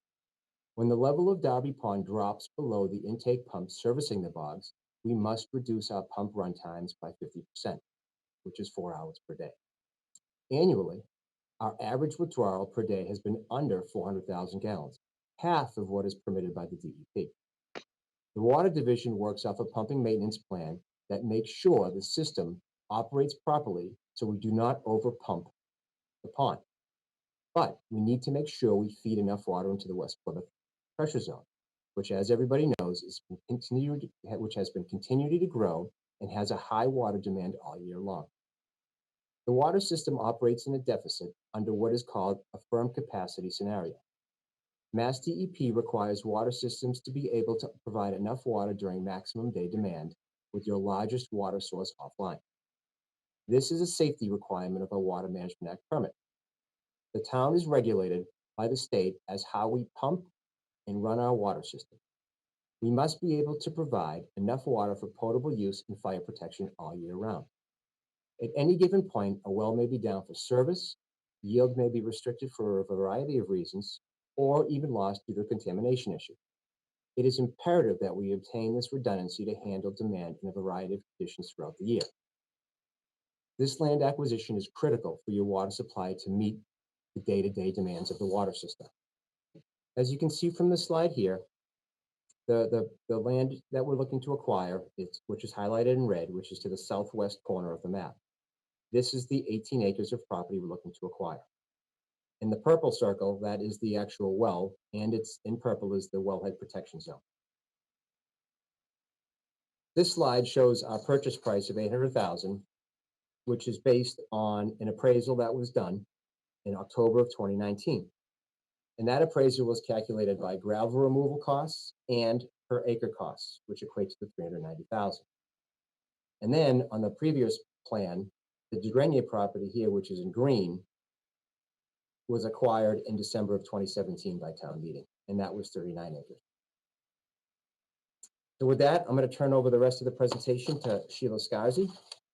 When the level of Derby Pond drops below the intake pumps servicing the bogs, we must reduce our pump run times by 50%, which is 4 hours per day. Annually, our average withdrawal per day has been under 400,000 gallons, half of what is permitted by the DEP. The Water Division works off a pumping maintenance plan that makes sure the system operates properly so we do not overpump the pond. But we need to make sure we feed enough water into the West Plymouth pressure zone, which, as everybody knows, which has been continuing to grow and has a high water demand all year long. The water system operates in a deficit under what is called a firm capacity scenario. Mass DEP requires water systems to be able to provide enough water during maximum day demand with your largest water source offline. This is a safety requirement of our Water Management Act permit. The town is regulated by the state as how we pump and run our water system. We must be able to provide enough water for potable use and fire protection all year round. At any given point, a well may be down for service, yield may be restricted for a variety of reasons, or even lost due to a contamination issue. It is imperative that we obtain this redundancy to handle demand in a variety of conditions throughout the year. This land acquisition is critical for your water supply to meet the day-to-day demands of the water system. As you can see from the slide here, the land that we're looking to acquire, which is highlighted in red, which is to the southwest corner of the map. This is the 18 acres of property we're looking to acquire. In the purple circle, that is the actual well, and it's in purple is the wellhead protection zone. This slide shows our purchase price of $800,000, which is based on an appraisal that was done in October of 2019. And that appraisal was calculated by gravel removal costs and per acre costs, which equates to $390,000. And then on the previous plan, the DeGrenier property here, which is in green, was acquired in December of 2017 by town meeting, and that was 39 acres. So with that, I'm going to turn over the rest of the presentation to Sheila Scarzy.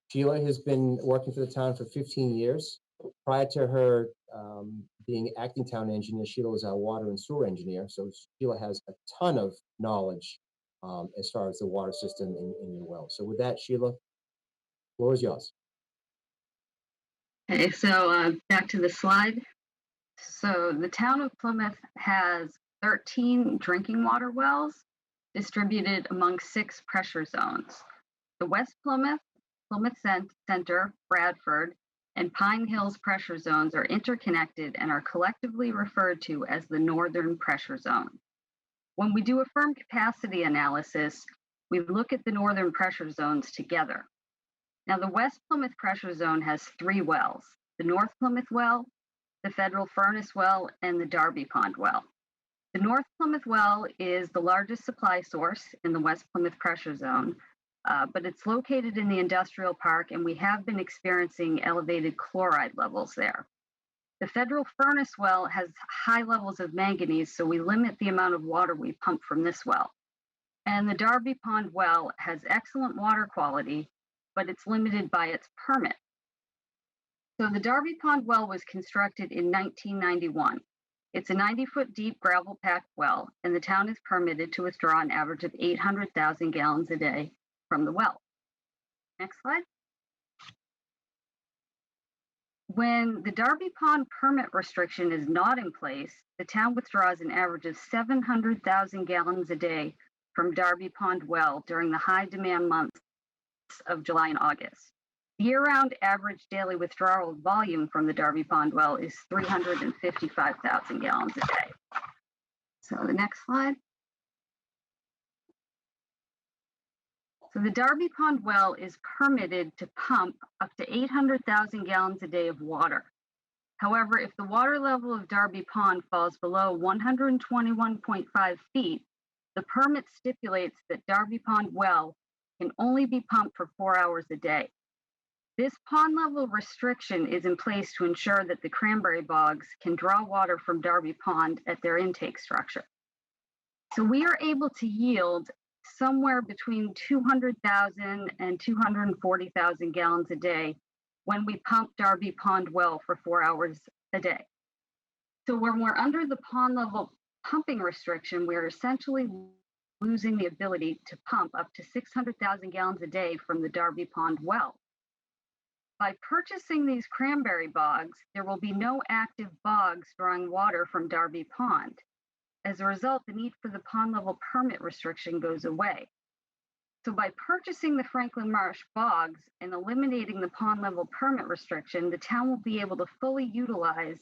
Sheila has been working for the town for 15 years. Prior to her being acting town engineer, Sheila was our water and sewer engineer. So Sheila has a ton of knowledge as far as the water system in your well. So with that, Sheila, floor is yours. Okay, so back to the slide. So the town of Plymouth has 13 drinking water wells distributed among 6 pressure zones. The West Plymouth, Plymouth Center, Bradford, and Pine Hills pressure zones are interconnected and are collectively referred to as the Northern Pressure Zone. When we do a firm capacity analysis, we look at the Northern Pressure Zones together. Now, the West Plymouth Pressure Zone has 3 wells, the North Plymouth Well, the Federal Furnace Well, and the Darby Pond Well. The North Plymouth Well is the largest supply source in the West Plymouth Pressure Zone, but it's located in the industrial park, and we have been experiencing elevated chloride levels there. The Federal Furnace Well has high levels of manganese, so we limit the amount of water we pump from this well. And the Darby Pond Well has excellent water quality, but it's limited by its permit. So the Darby Pond Well was constructed in 1991. It's a 90-foot deep gravel-packed well, and the town is permitted to withdraw an average of 800,000 gallons a day from the well. Next slide. When the Darby Pond permit restriction is not in place, the town withdraws an average of 700,000 gallons a day from Darby Pond Well during the high demand months of July and August. Year-round average daily withdrawal volume from the Darby Pond Well is 355,000 gallons a day. So the next slide. So the Darby Pond Well is permitted to pump up to 800,000 gallons a day of water. However, if the water level of Darby Pond falls below 121.5 feet, the permit stipulates that Darby Pond Well can only be pumped for 4 hours a day. This pond level restriction is in place to ensure that the cranberry bogs can draw water from Darby Pond at their intake structure. So we are able to yield somewhere between 200,000 and 240,000 gallons a day when we pump Darby Pond Well for 4 hours a day. So when we're under the pond level pumping restriction, we're essentially losing the ability to pump up to 600,000 gallons a day from the Darby Pond Well. By purchasing these cranberry bogs, there will be no active bogs drawing water from Darby Pond. As a result, the need for the pond level permit restriction goes away. So by purchasing the Franklin Marsh bogs and eliminating the pond level permit restriction, the town will be able to fully utilize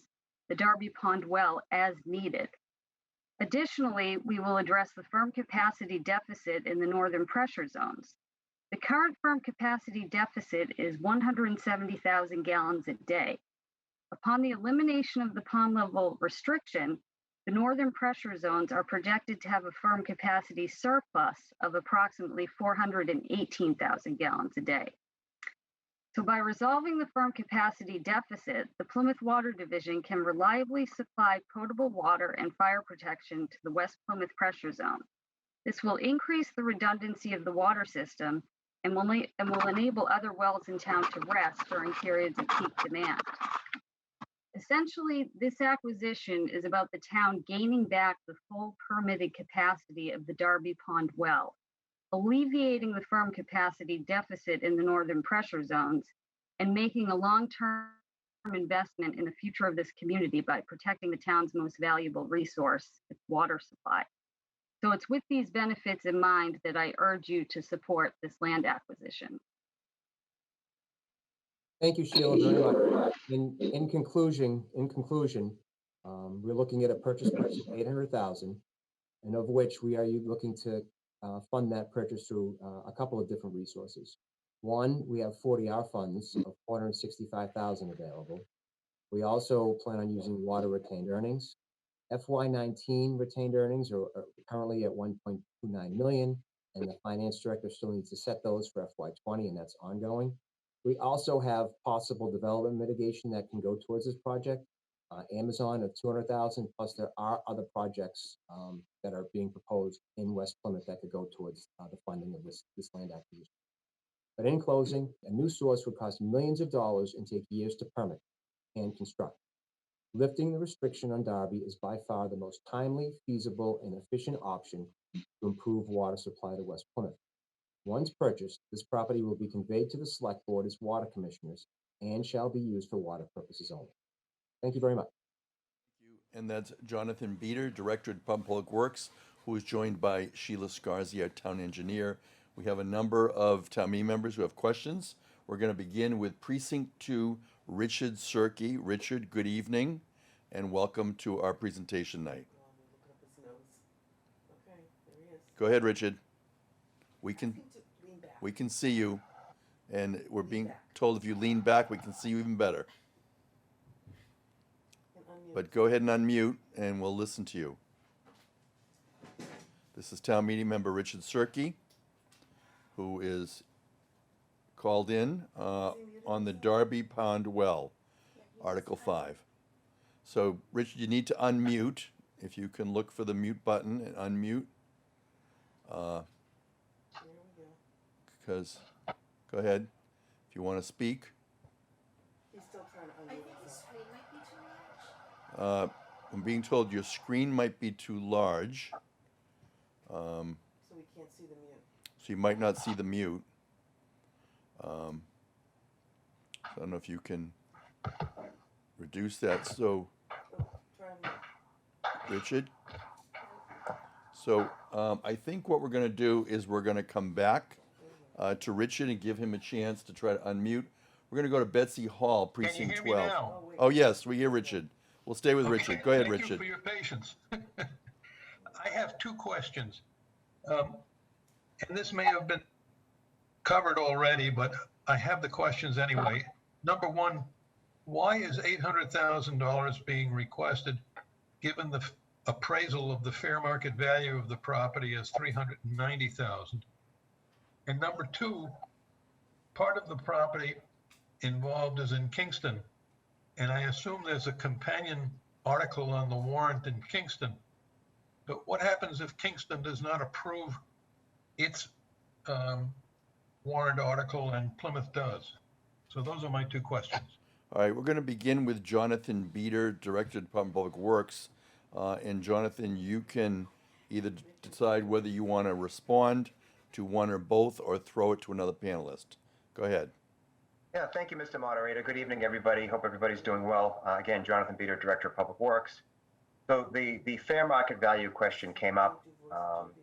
the Darby Pond Well as needed. Additionally, we will address the firm capacity deficit in the northern pressure zones. The current firm capacity deficit is 170,000 gallons a day. Upon the elimination of the pond level restriction, the northern pressure zones are projected to have a firm capacity surplus of approximately 418,000 gallons a day. So by resolving the firm capacity deficit, the Plymouth Water Division can reliably supply potable water and fire protection to the West Plymouth pressure zone. This will increase the redundancy of the water system and will enable other wells in town to rest during periods of peak demand. Essentially, this acquisition is about the town gaining back the full permitted capacity of the Darby Pond Well, alleviating the firm capacity deficit in the northern pressure zones, and making a long-term investment in the future of this community by protecting the town's most valuable resource, its water supply. So it's with these benefits in mind that I urge you to support this land acquisition. Thank you, Sheila, very much. In conclusion, we're looking at a purchase price of 800,000, and of which we are looking to fund that purchase through a couple of different resources. One, we have 40R funds of 465,000 available. We also plan on using water retained earnings. FY19 retained earnings are currently at 1.29 million, and the finance director still needs to set those for FY20, and that's ongoing. We also have possible development mitigation that can go towards this project. Amazon of 200,000, plus there are other projects that are being proposed in West Plymouth that could go towards the funding of this land acquisition. But in closing, a new source would cost millions of dollars and take years to permit. and construct. Lifting the restriction on Darby is by far the most timely, feasible, and efficient option to improve water supply to West Plymouth. Once purchased, this property will be conveyed to the Select Board as water commissioners and shall be used for water purposes only. Thank you very much. And that's Jonathan Beater, Director of Public Works, who is joined by Sheila Scarzy, our town engineer. We have a number of town meeting members who have questions. We're going to begin with Precinct 2, Richard Serkey. Richard, good evening, and welcome to our presentation night. Go ahead, Richard. We can see you, and we're being told if you lean back, we can see you even better. But go ahead and unmute, and we'll listen to you. This is town meeting member Richard Serkey, who is called in on the Darby Pond Well, Article 5. So, Richard, you need to unmute. If you can look for the mute button and unmute. Because, go ahead, if you want to speak. He's still trying to unmute himself. I'm being told your screen might be too large. So we can't see the mute. So you might not see the mute. So I don't know if you can reduce that. So, Try and Richard. So I think what we're going to do is we're going to come back to Richard and give him a chance to try to unmute. We're going to go to Betsy Hall, Precinct 12. Can you hear me now? Oh, yes, we hear Richard. We'll stay with Richard. Go ahead, Thank Richard. you for your patience. I have two questions. And this may have been covered already, but I have the questions anyway. Number one, why is $800,000 being requested given the appraisal of the fair market value of the property as $390,000? And number two, part of the property involved is in Kingston, and I assume there's a companion article on the warrant in Kingston. But what happens if Kingston does not approve its warrant article and Plymouth does? So those are my two questions. All right, we're going to begin with Jonathan Beater, Director of Department of Public Works. And Jonathan, you can either decide whether you want to respond to one or both or throw it to another panelist. Go ahead. Yeah, thank you, Mr. Moderator. Good evening, everybody. Hope everybody's doing well. Again, Jonathan Beater, Director of Public Works. So the fair market value question came up.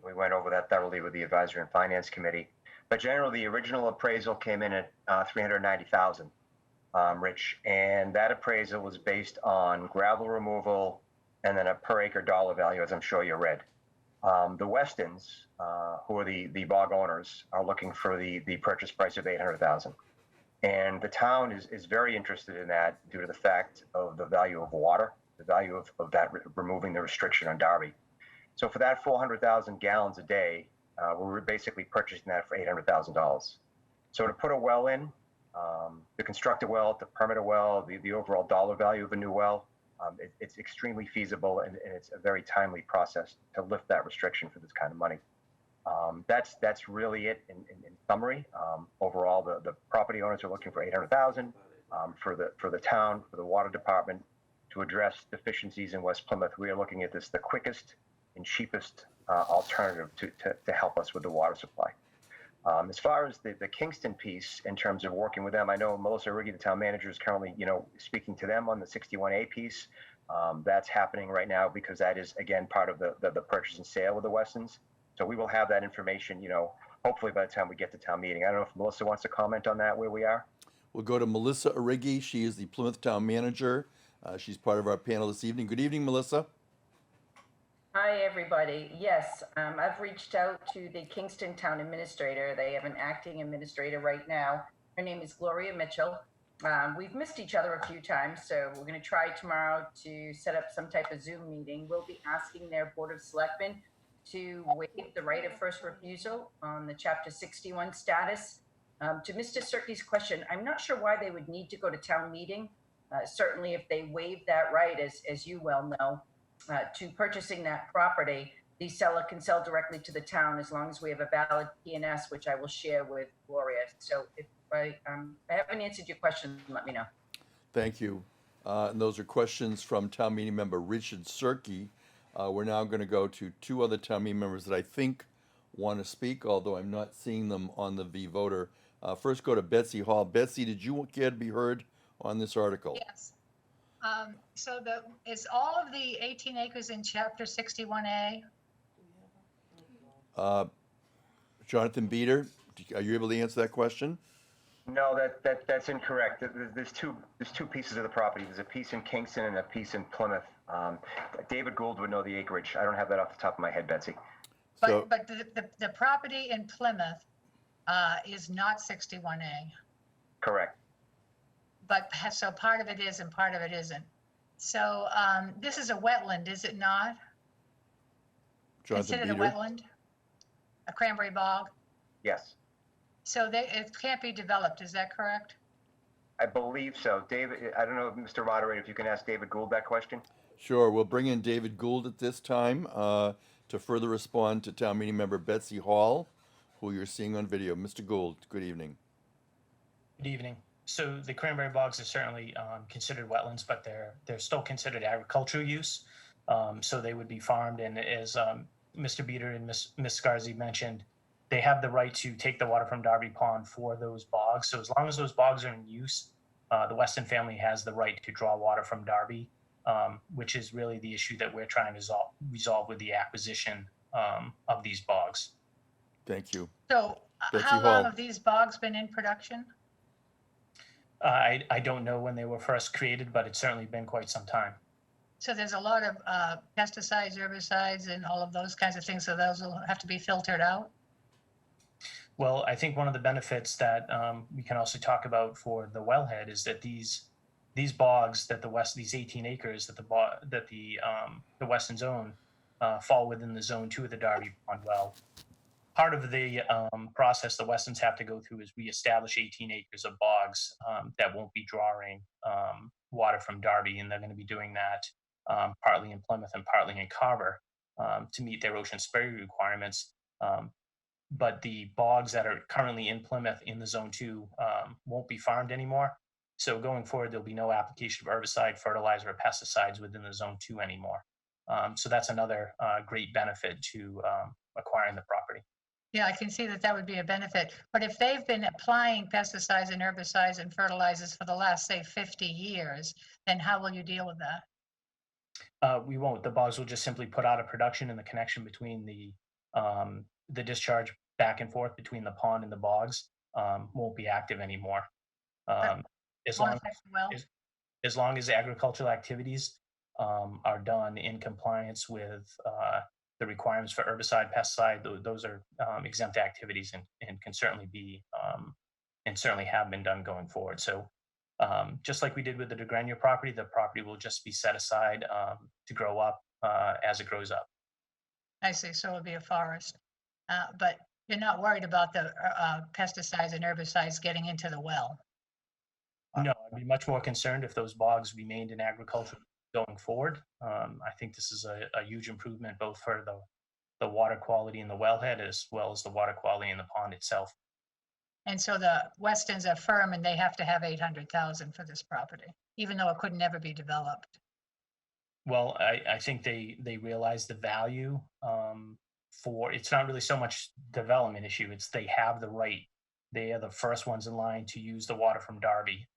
We went over that thoroughly with the Advisory and Finance Committee. But generally, the original appraisal came in at $390,000, Rich. And that appraisal was based on gravel removal and then a per acre dollar value, as I'm sure you read. The Westons, who are the bog owners, are looking for the purchase price of $800,000. And the town is very interested in that due to the fact of the value of water, the value of that removing the restriction on Darby. So for that 400,000 gallons a day, we're basically purchasing that for $800,000. So to put a well in, to construct a well, to permit a well, the overall dollar value of a new well, it's extremely feasible and it's a very timely process to lift that restriction for this kind of money. That's really it in summary. Overall, the property owners are looking for $800,000 for the town, for the water department, to address deficiencies in West Plymouth. We are looking at this the quickest and cheapest alternative to help us with the water supply. As far as the Kingston piece, in terms of working with them, I know Melissa Arrighi, the town manager, is currently, speaking to them on the 61A piece. That's happening right now because that is, again, part of the purchase and sale with the Westons. So we will have that information, hopefully by the time we get to town meeting. I don't know if Melissa wants to comment on that, where we are. We'll go to Melissa Arrighi. She is the Plymouth Town Manager. She's part of our panel this evening. Good evening, Melissa. Hi, everybody. Yes, I've reached out to the Kingston Town Administrator. They have an acting administrator right now. Her name is Gloria Mitchell. We've missed each other a few times, so we're going to try tomorrow to set up some type of Zoom meeting. We'll be asking their Board of Selectmen to waive the right of first refusal on the Chapter 61 status. To Mr. Serkey's question, I'm not sure why they would need to go to town meeting. Certainly if they waive that right, as you well know, to purchasing that property, the seller can sell directly to the town as long as we have a valid P&S, which I will share with Gloria. So if I haven't answered your question, let me know. Thank you. And those are questions from town meeting member Richard Serkey. We're now going to go to two other town meeting members that I think want to speak, although I'm not seeing them on the V-Voter. First, go to Betsy Hall. Betsy, did you care to be heard on this article? Yes. So is all of the 18 acres in chapter 61A? Jonathan Beater, are you able to answer that question? No, that's incorrect. There's two pieces of the property. There's a piece in Kingston and a piece in Plymouth. David Gould would know the acreage. I don't have that off the top of my head, Betsy. So, But the property in Plymouth is not 61A. Correct. But so part of it is and part of it isn't. So this is a wetland, is it not? Jonathan Considered Beater? a wetland? A cranberry bog? Yes, So it can't be developed, is that correct? I believe so. David, I don't know, Mr. Moderator, if you can ask David Gould that question. Sure, we'll bring in David Gould at this time to further respond to town meeting member Betsy Hall, who you're seeing on video. Mr. Gould, good evening. Good evening. So the cranberry bogs are certainly considered wetlands, but they're still considered agricultural use. So they would be farmed, and as Mr. Beater and Ms. Scarzi mentioned, they have the right to take the water from Darby Pond for those bogs. So as long as those bogs are in use, the Weston family has the right to draw water from Darby, which is really the issue that we're trying to resolve with the acquisition of these bogs. Thank you. So Betsy how Hall. long have these bogs been in production? I don't know when they were first created, but it's certainly been quite some time. So there's a lot of pesticides, herbicides, and all of those kinds of things. So those will have to be filtered out. Well, I think one of the benefits that we can also talk about for the wellhead is that these bogs that these 18 acres that the Westons own fall within the zone 2 of the Darby Pond well. Part of the process the Westons have to go through is reestablish 18 acres of bogs that won't be drawing water from Darby, and they're going to be doing that partly in Plymouth and partly in Carver to meet their ocean spray requirements. But the bogs that are currently in Plymouth in the zone 2 won't be farmed anymore. So going forward, there'll be no application of herbicide, fertilizer, or pesticides within the zone 2 anymore. So that's another great benefit to acquiring the property. Yeah, I can see that would be a benefit. But if they've been applying pesticides and herbicides and fertilizers for the last, say, 50 years, then how will you deal with that? We won't. The bogs will just simply put out of production, and the connection between the discharge back and forth between the pond and the bogs won't be active anymore. As long as agricultural activities are done in compliance with the requirements for herbicide, pesticide, those are exempt activities and can certainly be and certainly have been done going forward. So just like we did with the DeGrenier property, the property will just be set aside to grow up as it grows up. I see. So it'll be a forest. But you're not worried about the pesticides and herbicides getting into the well? No, I'd be much more concerned if those bogs remained in agriculture going forward. I think this is a huge improvement both for the water quality in the wellhead as well as the water quality in the pond itself. And so the Westons are firm and they have to have 800,000 for this property, even though it could never be developed. Well, I think they realize the value for, it's not really so much development issue, it's they have the right. They are the first ones in line to use the water from Darby.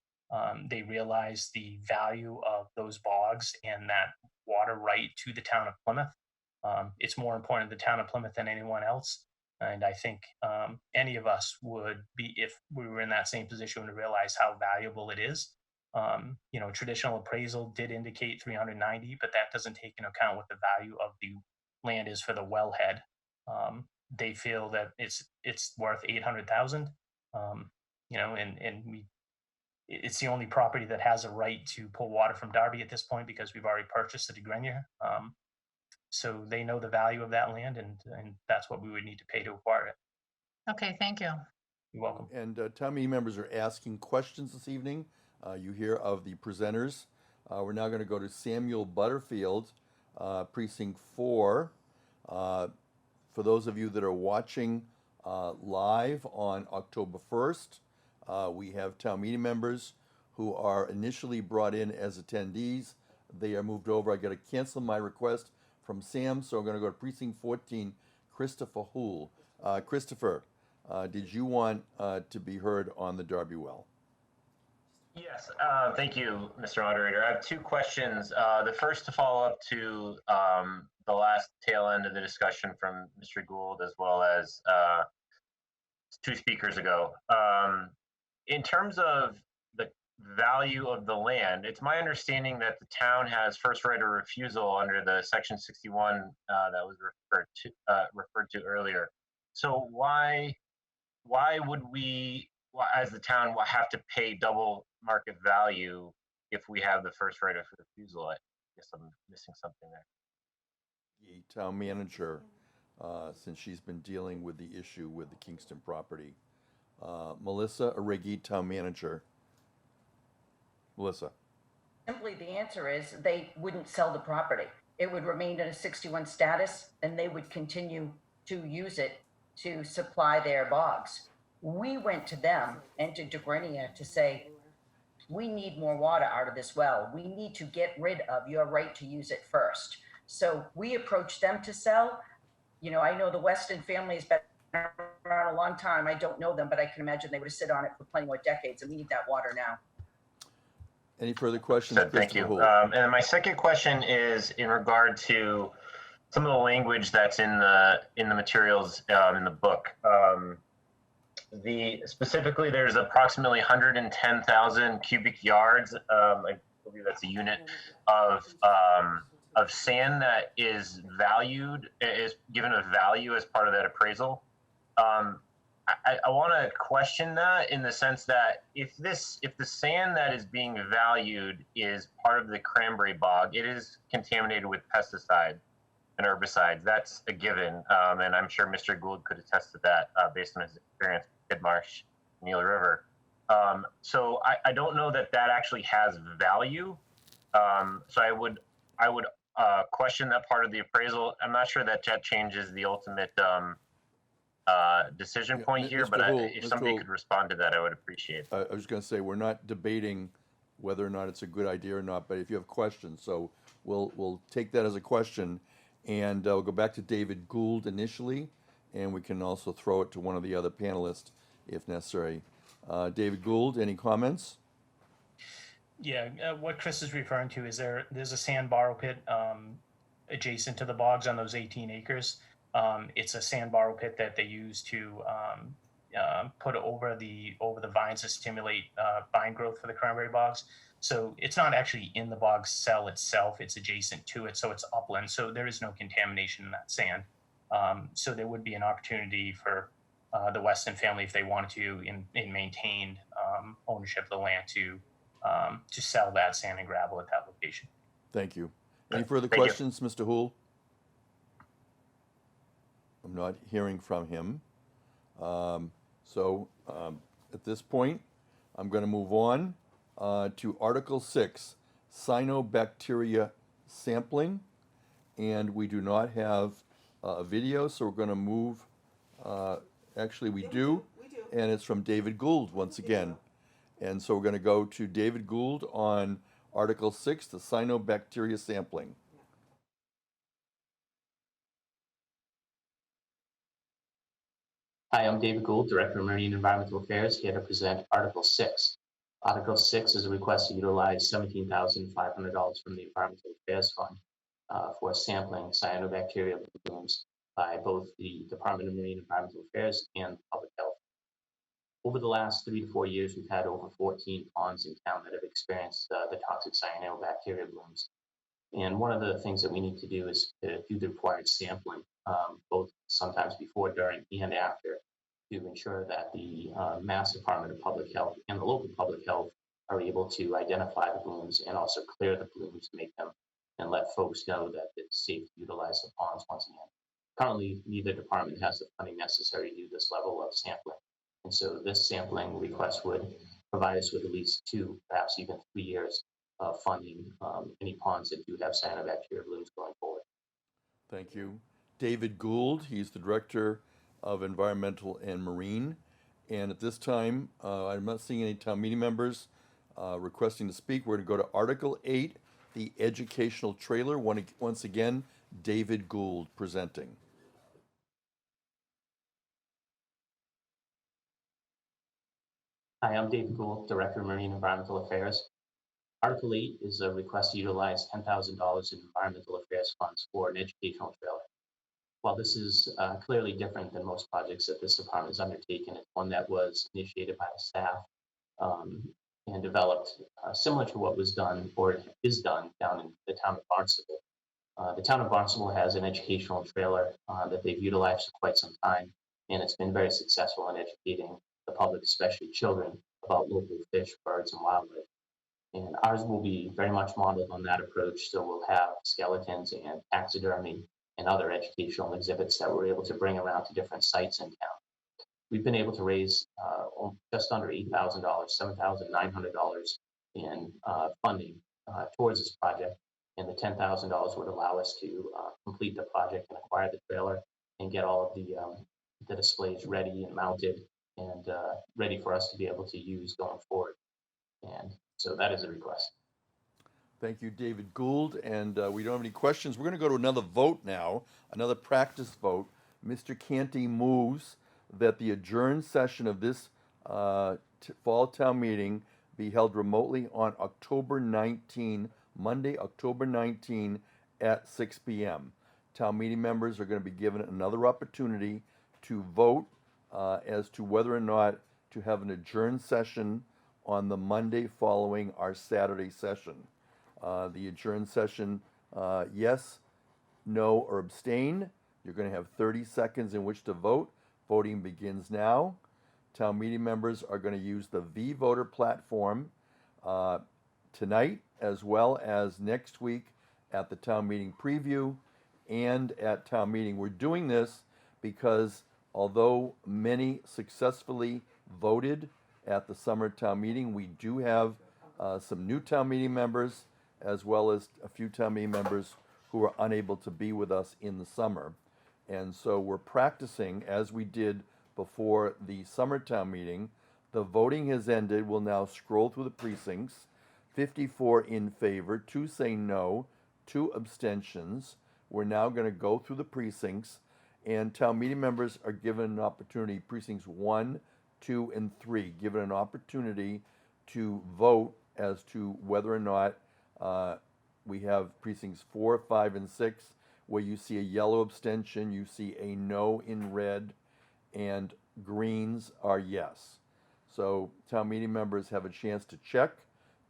They realize the value of those bogs and that water right to the town of Plymouth. It's more important to the town of Plymouth than anyone else. And I think any of us would be, if we were in that same position, to realize how valuable it is. Traditional appraisal did indicate 390, but that doesn't take into account what the value of the land is for the wellhead. They feel that it's worth 800,000. It's the only property that has a right to pull water from Darby at this point because we've already purchased the DeGrenier. So they know the value of that land, and that's what we would need to pay to acquire it. Okay, thank you. You're welcome. And town meeting members are asking questions this evening. You hear of the presenters. We're now going to go to Samuel Butterfield, Precinct 4. For those of you that are watching live on October 1st, we have town meeting members who are initially brought in as attendees. They are moved over. I got to cancel my request from Sam, so I'm going to go to Precinct 14, Kristopher Houle. Kristopher, did you want to be heard on the Darby Well? Yes, thank you, Mr. Moderator. I have two questions. The first to follow up to the last tail end of the discussion from Mr. Gould, as well as two speakers ago. In terms of the value of the land, it's my understanding that the town has first right of refusal under the Section 61 that was referred to earlier. So why would we, as the town, have to pay double market value if we have the first right of refusal? I guess I'm missing something there. The town manager, since she's been dealing with the issue with the Kingston property. Melissa Arrighi, town manager. Melissa. Simply, the answer is they wouldn't sell the property. It would remain in a 61 status, and they would continue to use it to supply their bogs. We went to them and to Degrenia to say, we need more water out of this well. We need to get rid of your right to use it first. So we approached them to sell. You know, I know the Weston family has been around a long time. I don't know them, but I can imagine they would have sit on it for plenty more decades, and we need that water now. Any further questions? Thank you. And my second question is in regard to some of the language that's in the materials in the book. Specifically, there's approximately 110,000 cubic yards. I believe that's a unit of sand that is valued, is given a value as part of that appraisal. I want to question that in the sense that if the sand that is being valued is part of the cranberry bog, it is contaminated with pesticides and herbicides. That's a given, and I'm sure Mr. Gould could attest to that based on his experience with Marsh, Neal River. So I don't know that actually has value. So I would question that part of the appraisal. I'm not sure that changes the ultimate decision point here, Mr. but Houle, if Mr. somebody Houle, could respond to that, I would appreciate it. I was going to say, we're not debating whether or not it's a good idea or not, but if you have questions, so we'll take that as a question, and we'll go back to David Gould initially, and we can also throw it to one of the other panelists if necessary. David Gould, any comments? Yeah, what Chris is referring to is there's a sand borrow pit adjacent to the bogs on those 18 acres. It's a sand borrow pit that they use to put over the vines to stimulate vine growth for the cranberry bogs. So it's not actually in the bog cell itself; it's adjacent to it, so it's upland. So there is no contamination in that sand. So there would be an opportunity for the Weston family, if they wanted to, in maintained ownership of the land, to sell that sand and gravel at that location. Thank you. Any further Thank you. questions, Mr. Houle? I'm not hearing from him. So at this point, I'm going to move on to Article 6, cyanobacteria sampling. And we do not have a video, so we're going to move. Actually, we do. And it's from David Gould once again. And so we're going to go to David Gould on Article 6, the cyanobacteria sampling. Hi, I'm David Gould, Director of Marine and Environmental Affairs, here to present Article 6. Article 6 is a request to utilize $17,500 from the Environmental Affairs Fund for sampling cyanobacteria blooms by both the Department of Marine and Environmental Affairs and Public Health. Over the last 3 to 4 years, we've had over 14 ponds in town that have experienced the toxic cyanobacteria blooms. And one of the things that we need to do is to do the required sampling, both sometimes before, during, and after, to ensure that the Mass Department of Public Health and the local public health are able to identify the blooms and also clear the blooms, make them, and let folks know that it's safe to utilize the ponds once again. Currently, neither department has the funding necessary to do this level of sampling. And so this sampling request would provide us with at least 2, perhaps even 3 years of funding any ponds that do have cyanobacteria blooms going forward. Thank you. David Gould, he's the Director of Environmental and Marine. And at this time, I'm not seeing any town meeting members. requesting to speak. We're going to go to Article 8, the educational trailer. Once again, David Gould presenting. Hi, I'm David Gould, Director of Marine and Environmental Affairs. Article 8 is a request to utilize $10,000 in environmental affairs funds for an educational trailer. While this is clearly different than most projects that this department has undertaken, it's one that was initiated by the staff and developed similar to what was done or is done down in the town of Barnstable. The town of Barnstable has an educational trailer that they've utilized for quite some time, and it's been very successful in educating the public, especially children, about local fish, birds, and wildlife. And ours will be very much modeled on that approach. So we'll have skeletons and taxidermy and other educational exhibits that we're able to bring around to different sites in town. We've been able to raise just under $8,000, $7,900 in funding towards this project. And the $10,000 would allow us to complete the project and acquire the trailer and get all of the displays ready and mounted and ready for us to be able to use going forward. And so that is a request. Thank you, David Gould. And we don't have any questions. We're going to go to another vote now, another practice vote. Mr. Canty moves that the adjourned session of this fall town meeting be held remotely on October 19, Monday, October 19 at 6 p.m. Town meeting members are going to be given another opportunity to vote as to whether or not to have an adjourned session on the Monday following our Saturday session. The adjourned session, yes, no, or abstain. You're going to have 30 seconds in which to vote. Voting begins now. Town meeting members are going to use the V-Voter platform tonight as well as next week at the town meeting preview and at town meeting. We're doing this because although many successfully voted at the summer town meeting, we do have some new town meeting members as well as a few town meeting members who are unable to be with us in the summer. And so we're practicing as we did before the summer town meeting. The voting has ended. We'll now scroll through the precincts. 54 in favor, 2 saying no, 2 abstentions. We're now going to go through the precincts, and town meeting members are given an opportunity, precincts 1, 2, and 3, given an opportunity to vote as to whether or not we have precincts 4, 5, and 6, where you see a yellow abstention, you see a no in red, and greens are yes. So town meeting members have a chance to check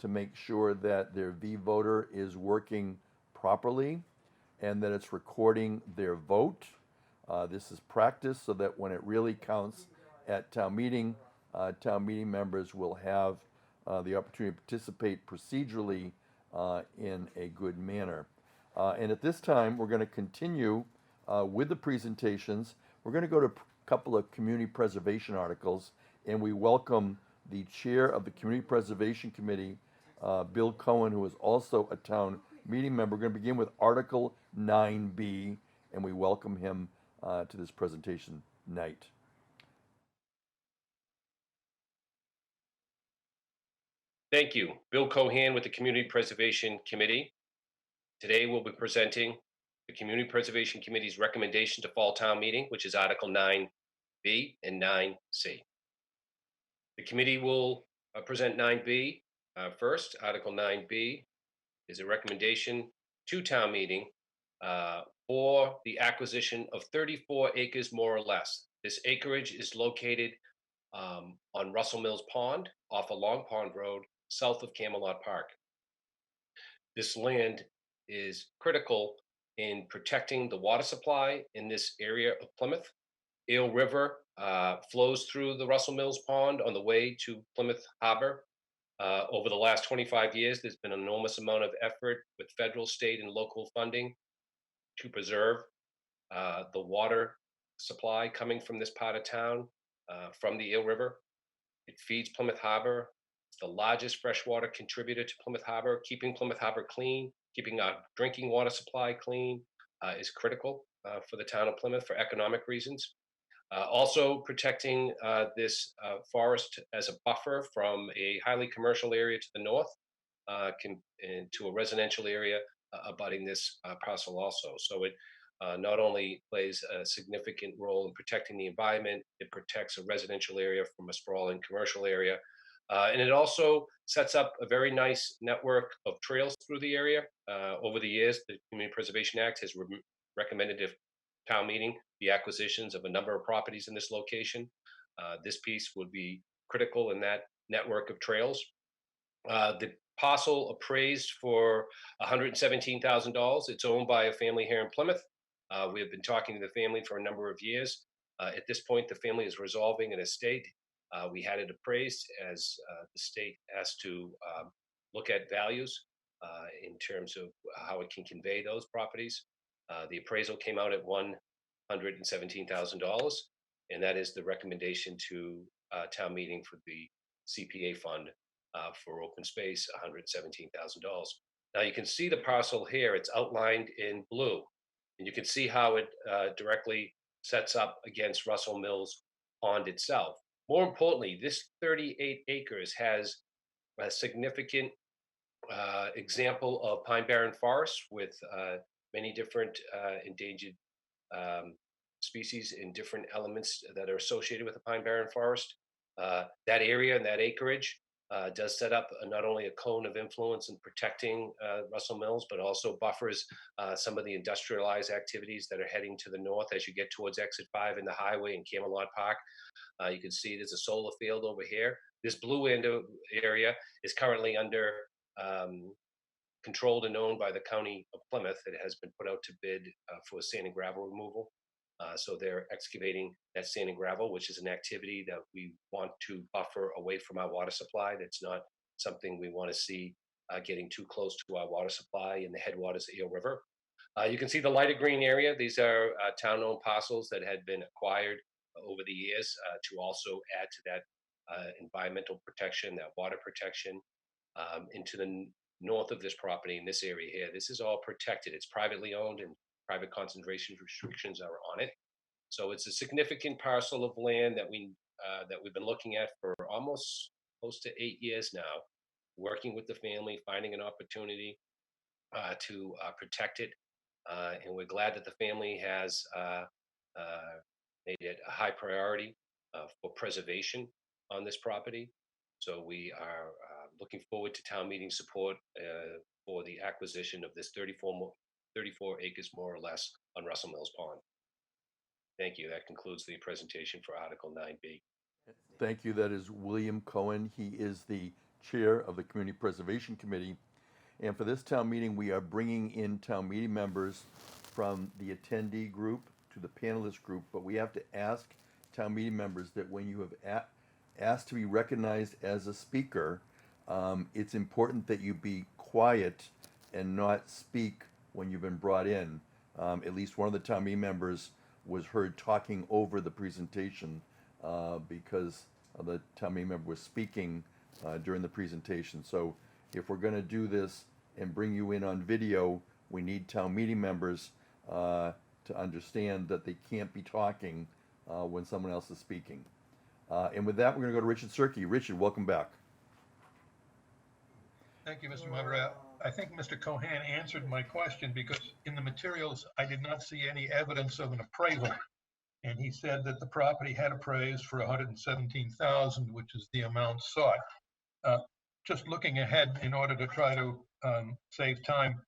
to make sure that their V-Voter is working properly and that it's recording their vote. This is practice so that when it really counts at town meeting members will have the opportunity to participate procedurally in a good manner. And at this time, we're going to continue with the presentations. We're going to go to a couple of community preservation articles, and we welcome the chair of the Community Preservation Committee, Bill Cohen, who is also a town meeting member. We're going to begin with Article 9B, and we welcome him to this presentation night. Thank you. Bill Cohen with the Community Preservation Committee. Today we'll be presenting the Community Preservation Committee's recommendation to fall town meeting, which is Article 9B and 9C. The committee will present 9B first. Article 9B is a recommendation to town meeting for the acquisition of 34 acres more or less. This acreage is located on Russell Mills Pond off of Long Pond Road, south of Camelot Park. This land is critical in protecting the water supply in this area of Plymouth. Eel River flows through the Russell Mills Pond on the way to Plymouth Harbor. Over the last 25 years, there's been an enormous amount of effort with federal, state, and local funding to preserve the water supply coming from this part of town, from the Eel River. It feeds Plymouth Harbor. It's the largest freshwater contributor to Plymouth Harbor. Keeping Plymouth Harbor clean, keeping our drinking water supply clean is critical for the town of Plymouth for economic reasons. Also protecting this forest as a buffer from a highly commercial area to the north and to a residential area abutting this parcel also. So it not only plays a significant role in protecting the environment, it protects a residential area from a sprawling commercial area. And it also sets up a very nice network of trails through the area. Over the years, the Community Preservation Act has recommended to town meeting the acquisitions of a number of properties in this location. This piece would be critical in that network of trails. The parcel appraised for $117,000. It's owned by a family here in Plymouth. We have been talking to the family for a number of years. At this point, the family is resolving an estate. We had it appraised as the state has to look at values in terms of how it can convey those properties. The appraisal came out at $117,000, and that is the recommendation to town meeting for the CPA fund for open space, $117,000. Now you can see the parcel here, it's outlined in blue, and you can see how it directly sets up against Russell Mills Pond itself. More importantly, this 38 acres has a significant example of pine barren forest with many different endangered species and different elements that are associated with the pine barren forest. That area and that acreage does set up not only a cone of influence in protecting Russell Mills, but also buffers some of the industrialized activities that are heading to the north as you get towards Exit 5 in the highway in Camelot Park. You can see there's a solar field over here. This blue area is currently under controlled and owned by the County of Plymouth. It has been put out to bid for sand and gravel removal. So they're excavating that sand and gravel, which is an activity that we want to buffer away from our water supply. That's not something we want to see getting too close to our water supply in the headwaters of Eel River. You can see the lighter green area. These are town-owned parcels that had been acquired over the years to also add to that environmental protection, that water protection. Into the north of this property in this area here, this is all protected. It's privately owned and private concentration restrictions are on it. So it's a significant parcel of land that we've been looking at for almost close to 8 years now, working with the family, finding an opportunity to protect it. And we're glad that the family has made it a high priority for preservation on this property. So we are looking forward to town meeting support for the acquisition of this 34 acres more or less on Russell Mills Pond. Thank you. That concludes the presentation for Article 9B. Thank you. That is William Cohen. He is the chair of the Community Preservation Committee. And for this town meeting, we are bringing in town meeting members from the attendee group to the panelist group. But we have to ask town meeting members that when you have asked to be recognized as a speaker, it's important that you be quiet and not speak when you've been brought in. At least one of the town meeting members was heard talking over the presentation because the town meeting member was speaking during the presentation. So if we're going to do this and bring you in on video, we need town meeting members to understand that they can't be talking when someone else is speaking. And with that, we're going to go to Richard Serkey. Richard, welcome back. Thank you, Mr. Moderator. I think Mr. Cohen answered my question because in the materials, I did not see any evidence of an appraisal. And he said that the property had appraised for $117,000, which is the amount sought. Just looking ahead in order to try to save time,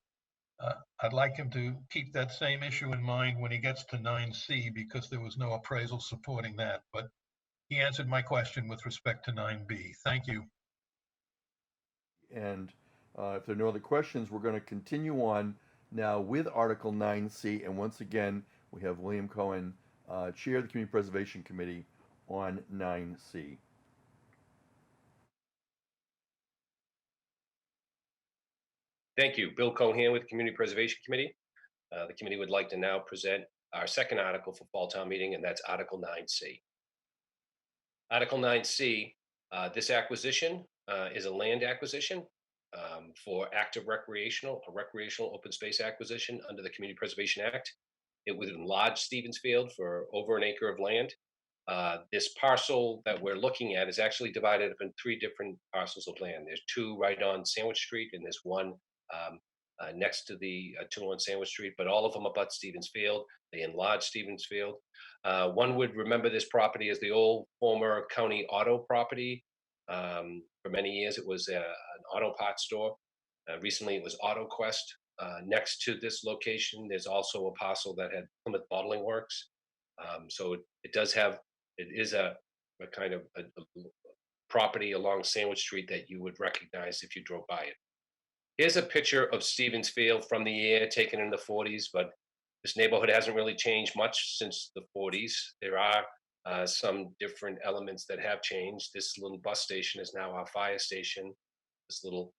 I'd like him to keep that same issue in mind when he gets to 9C because there was no appraisal supporting that. But he answered my question with respect to 9B. Thank you. And if there are no other questions, we're going to continue on now with Article 9C. And once again, we have William Cohen, Chair of the Community Preservation Committee on 9C. Thank you. Bill Cohen with the Community Preservation Committee. The committee would like to now present our second article for fall town meeting, and that's Article 9C. Article 9C, this acquisition is a land acquisition for active recreational, a recreational open space acquisition under the Community Preservation Act. It would enlarge Stevens Field for over an acre of land. This parcel that we're looking at is actually divided up in 3 different parcels of land. There's 2 right on Sandwich Street, and there's 1 next to the 2 on Sandwich Street, but all of them abut Stevens Field. They enlarge Stevens Field. One would remember this property as the old former county auto property. For many years, it was an auto parts store. Recently, it was AutoQuest. Next to this location, there's also a parcel that had Plymouth Bottling Works. So it does have, it is a kind of a property along Sandwich Street that you would recognize if you drove by it. Here's a picture of Stevens Field from the year taken in the 40s, but this neighborhood hasn't really changed much since the 40s. There are some different elements that have changed. This little bus station is now our fire station. This little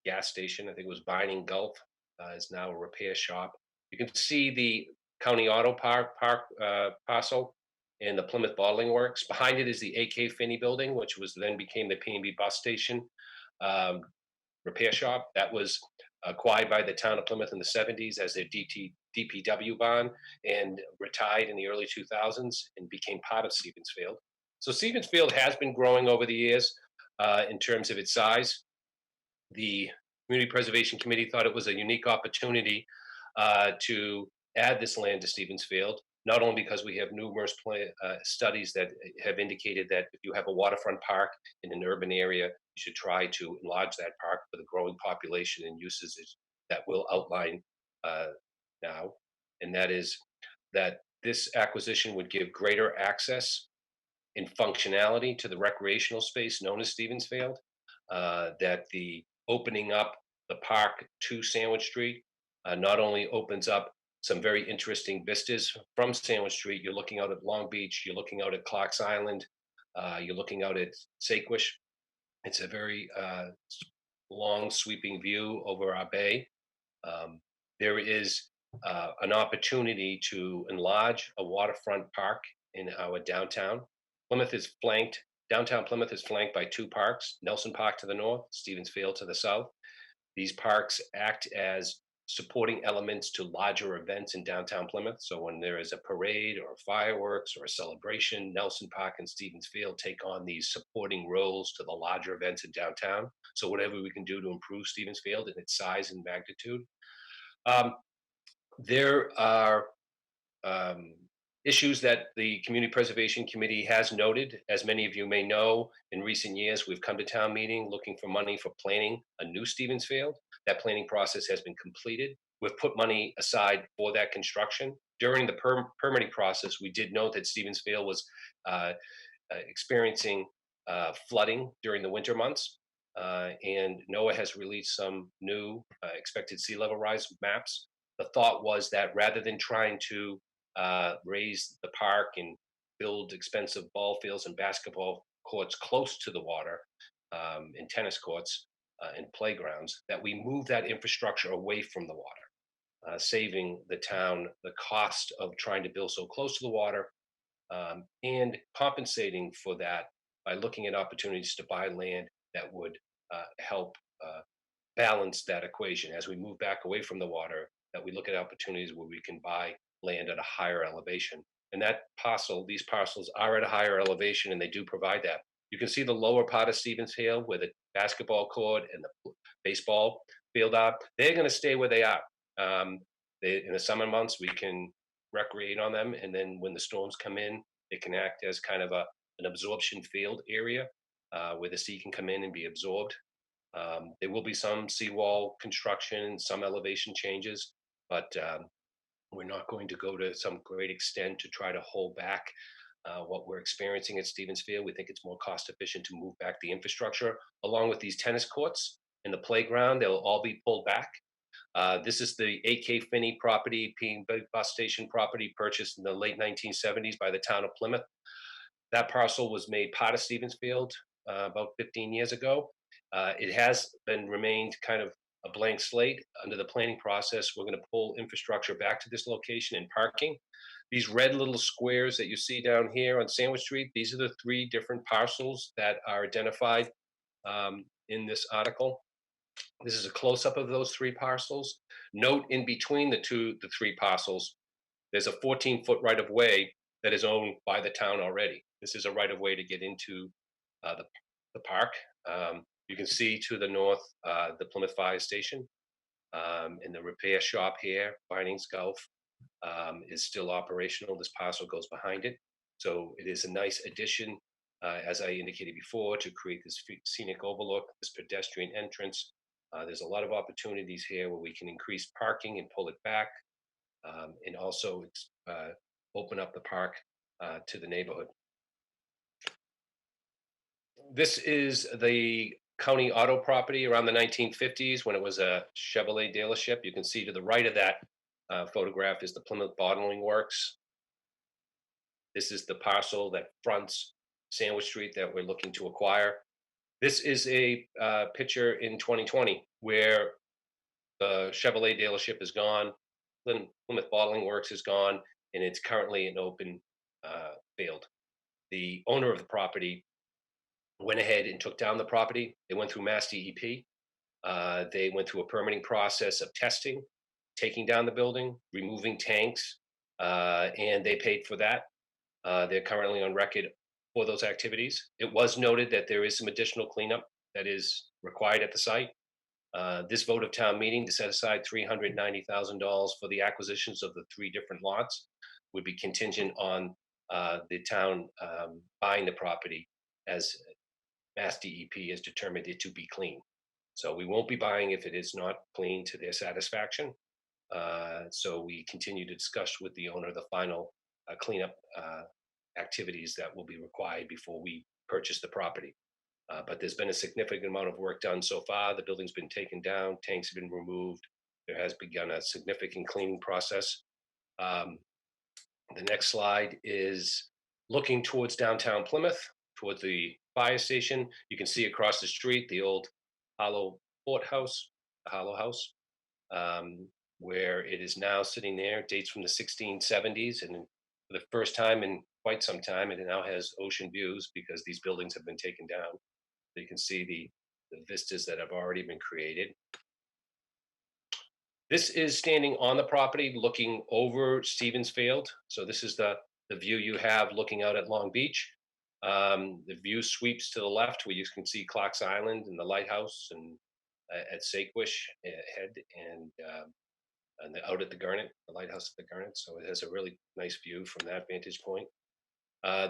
gas station, I think it was Vining Gulf, is now a repair shop. You can see the County Auto Park parcel and the Plymouth Bottling Works. Behind it is the AK Finney building, which was then became the P&B bus station repair shop. That was acquired by the town of Plymouth in the 70s as their DPW bond and retired in the early 2000s and became part of Stevens Field. So Stevens Field has been growing over the years in terms of its size. The Community Preservation Committee thought it was a unique opportunity to add this land to Stevens Field, not only because we have numerous studies that have indicated that if you have a waterfront park in an urban area, you should try to enlarge that park for the growing population and uses that we'll outline now. And that is that this acquisition would give greater access and functionality to the recreational space known as Stevens Field, that the opening up the park to Sandwich Street not only opens up some very interesting vistas from Sandwich Street. You're looking out at Long Beach, you're looking out at Clark's Island, you're looking out at Saquesh. It's a very long sweeping view over our bay. There is an opportunity to enlarge a waterfront park in our downtown. Downtown Plymouth is flanked by 2 parks, Nelson Park to the north, Stevens Field to the south. These parks act as supporting elements to larger events in downtown Plymouth. So when there is a parade or fireworks or a celebration, Nelson Park and Stevens Field take on these supporting roles to the larger events in downtown. So whatever we can do to improve Stevens Field and its size and magnitude. There are issues that the Community Preservation Committee has noted. As many of you may know, in recent years, we've come to town meeting looking for money for planning a new Stevens Field. That planning process has been completed. We've put money aside for that construction. During the permitting process, we did note that Stevens Field was experiencing flooding during the winter months. And NOAA has released some new expected sea level rise maps. The thought was that rather than trying to raise the park and build expensive ball fields and basketball courts close to the water and tennis courts and playgrounds, that we move that infrastructure away from the water, saving the town the cost of trying to build so close to the water and compensating for that by looking at opportunities to buy land that would help balance that equation as we move back away from the water, that we look at opportunities where we can buy land at a higher elevation. And these parcels are at a higher elevation and they do provide that. You can see the lower part of Stevens Field where the basketball court and the baseball field are. They're going to stay where they are. In the summer months, we can recreate on them. And then when the storms come in, they can act as kind of an absorption field area where the sea can come in and be absorbed. There will be some seawall construction, some elevation changes, but we're not going to go to some great extent to try to hold back what we're experiencing at Stevens Field. We think it's more cost efficient to move back the infrastructure along with these tennis courts and the playground. They'll all be pulled back. This is the AK Finney property, P&B bus station property purchased in the late 1970s by the town of Plymouth. That parcel was made part of Stevens Field about 15 years ago. It has remained kind of a blank slate. Under the planning process, we're going to pull infrastructure back to this location and parking. These red little squares that you see down here on Sandwich Street, these are the 3 different parcels that are identified in this article. This is a close-up of those 3 parcels. Note in between the 3 parcels, there's a 14-foot right-of-way that is owned by the town already. This is a right-of-way to get into the park. You can see to the north the Plymouth Fire Station, and the repair shop here, Vinings Gulf, is still operational. This parcel goes behind it. So it is a nice addition, as I indicated before, to create this scenic overlook, this pedestrian entrance. There's a lot of opportunities here where we can increase parking and pull it back, and also open up the park to the neighborhood. This is the county auto property around the 1950s when it was a Chevrolet dealership. You can see to the right of that photograph is the Plymouth Bottling Works. This is the parcel that fronts Sandwich Street that we're looking to acquire. This is a picture in 2020 where the Chevrolet dealership is gone, then Plymouth Bottling Works is gone, and it's currently an open field. The owner of the property went ahead and took down the property. They went through Mass DEP. They went through a permitting process of testing, taking down the building, removing tanks, and they paid for that. They're currently on record for those activities. It was noted that there is some additional cleanup that is required at the site. This vote of town meeting to set aside $390,000 for the acquisitions of the 3 different lots would be contingent on the town buying the property as Mass DEP has determined it to be clean. So we won't be buying if it is not clean to their satisfaction. So we continue to discuss with the owner the final cleanup activities that will be required before we purchase the property. But there's been a significant amount of work done so far. The building's been taken down, tanks have been removed. There has begun a significant cleaning process. The next slide is looking towards downtown Plymouth, towards the fire station. You can see across the street the old Hollow Fort House, the Hollow House, where it is now sitting there. Dates from the 1670s, and for the first time in quite some time, it now has ocean views because these buildings have been taken down. You can see the vistas that have already been created. This is standing on the property looking over Stevens Field. So this is the view you have looking out at Long Beach. The view sweeps to the left where you can see Clark's Island and the lighthouse, and at Sakewish Head, and out at the Garnet, the lighthouse at the Garnet. So it has a really nice view from that vantage point.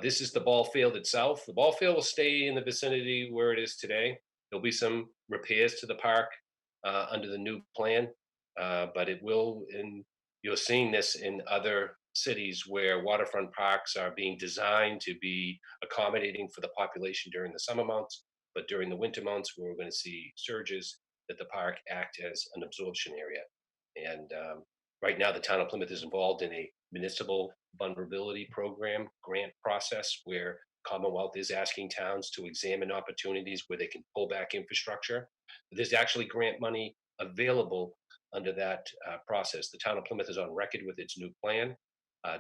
This is the ball field itself. The ball field will stay in the vicinity where it is today. There'll be some repairs to the park under the new plan, but it will, and you're seeing this in other cities where waterfront parks are being designed to be accommodating for the population during the summer months, but during the winter months where we're going to see surges, that the park act as an absorption area. And right now the town of Plymouth is involved in a municipal vulnerability program grant process where Commonwealth is asking towns to examine opportunities where they can pull back infrastructure. There's actually grant money available under that process. The town of Plymouth is on record with its new plan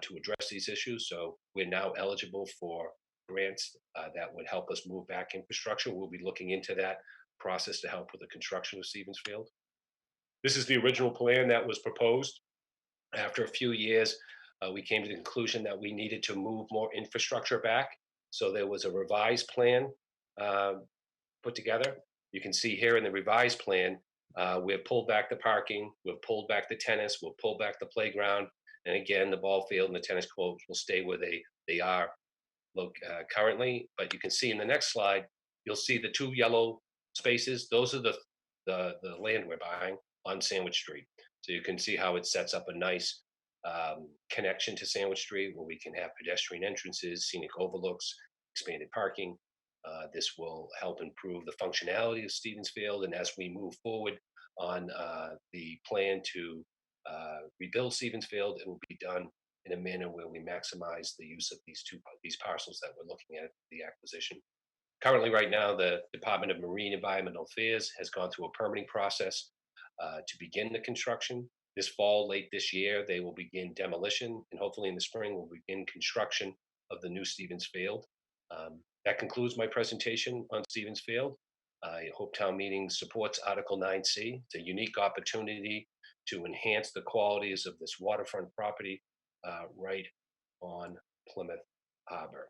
to address these issues. So we're now eligible for grants that would help us move back infrastructure. We'll be looking into that process to help with the construction of Stevens Field. This is the original plan that was proposed. After a few years, we came to the conclusion that we needed to move more infrastructure back. So there was a revised plan put together. You can see here in the revised plan, we've pulled back the parking, we've pulled back the tennis, we'll pull back the playground, and again, the ball field and the tennis courts will stay where they are currently. But you can see in the next slide, you'll see the 2 yellow spaces. Those are the land we're buying on Sandwich Street. So you can see how it sets up a nice connection to Sandwich Street where we can have pedestrian entrances, scenic overlooks, expanded parking. This will help improve the functionality of Stevens Field. And as we move forward on the plan to rebuild Stevens Field, it will be done in a manner where we maximize the use of these parcels that we're looking at the acquisition. Currently, right now, the Department of Marine Environmental Affairs has gone through a permitting process to begin the construction. This fall, late this year, they will begin demolition, and hopefully in the spring, we'll begin construction of the new Stevens Field. That concludes my presentation on Stevens Field. I hope town meeting supports Article 9C. It's a unique opportunity to enhance the qualities of this waterfront property right on Plymouth Harbor.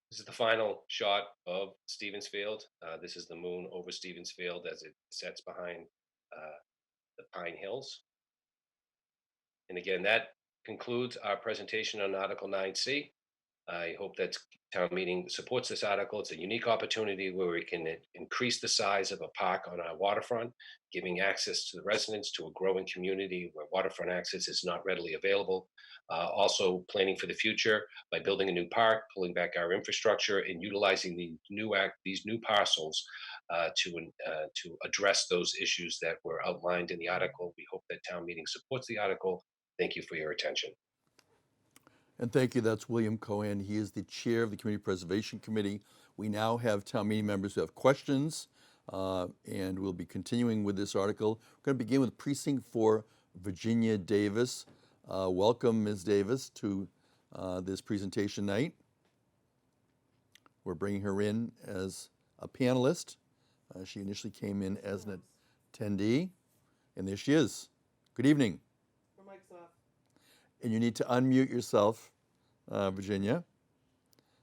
This is the final shot of Stevens Field. This is the moon over Stevens Field as it sets behind the Pine Hills. And again, that concludes our presentation on Article 9C. I hope that town meeting supports this article. It's a unique opportunity where we can increase the size of a park on our waterfront, giving access to the residents to a growing community where waterfront access is not readily available. Also planning for the future by building a new park, pulling back our infrastructure, and utilizing these new parcels to address those issues that were outlined in the article. We hope that town meeting supports the article. Thank you for your attention. And thank you. That's William Cohen. He is the chair of the Community Preservation Committee. We now have town meeting members who have questions, and we'll be continuing with this article. We're going to begin with Precinct 4, Virginia Davis. Welcome, Ms. Davis, to this presentation night. We're bringing her in as a panelist. She initially came in as an attendee, and there she is. Good evening. Her mic's off. And you need to unmute yourself, Virginia.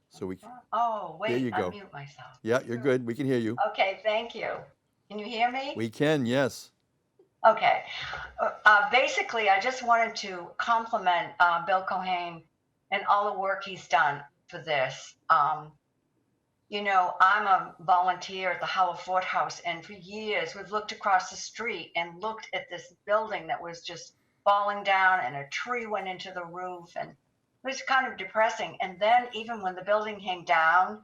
So we. Oh, wait, there you go. unmute myself. Yeah, you're good. We can hear you. Okay, thank you. Can you hear me? We can, yes. Okay. Basically, I just wanted to compliment Bill Cohen and all the work he's done for this. You know, I'm a volunteer at the Houle Fort House, and for years we've looked across the street and looked at this building that was just falling down, and a tree went into the roof, and it was kind of depressing. And then even when the building came down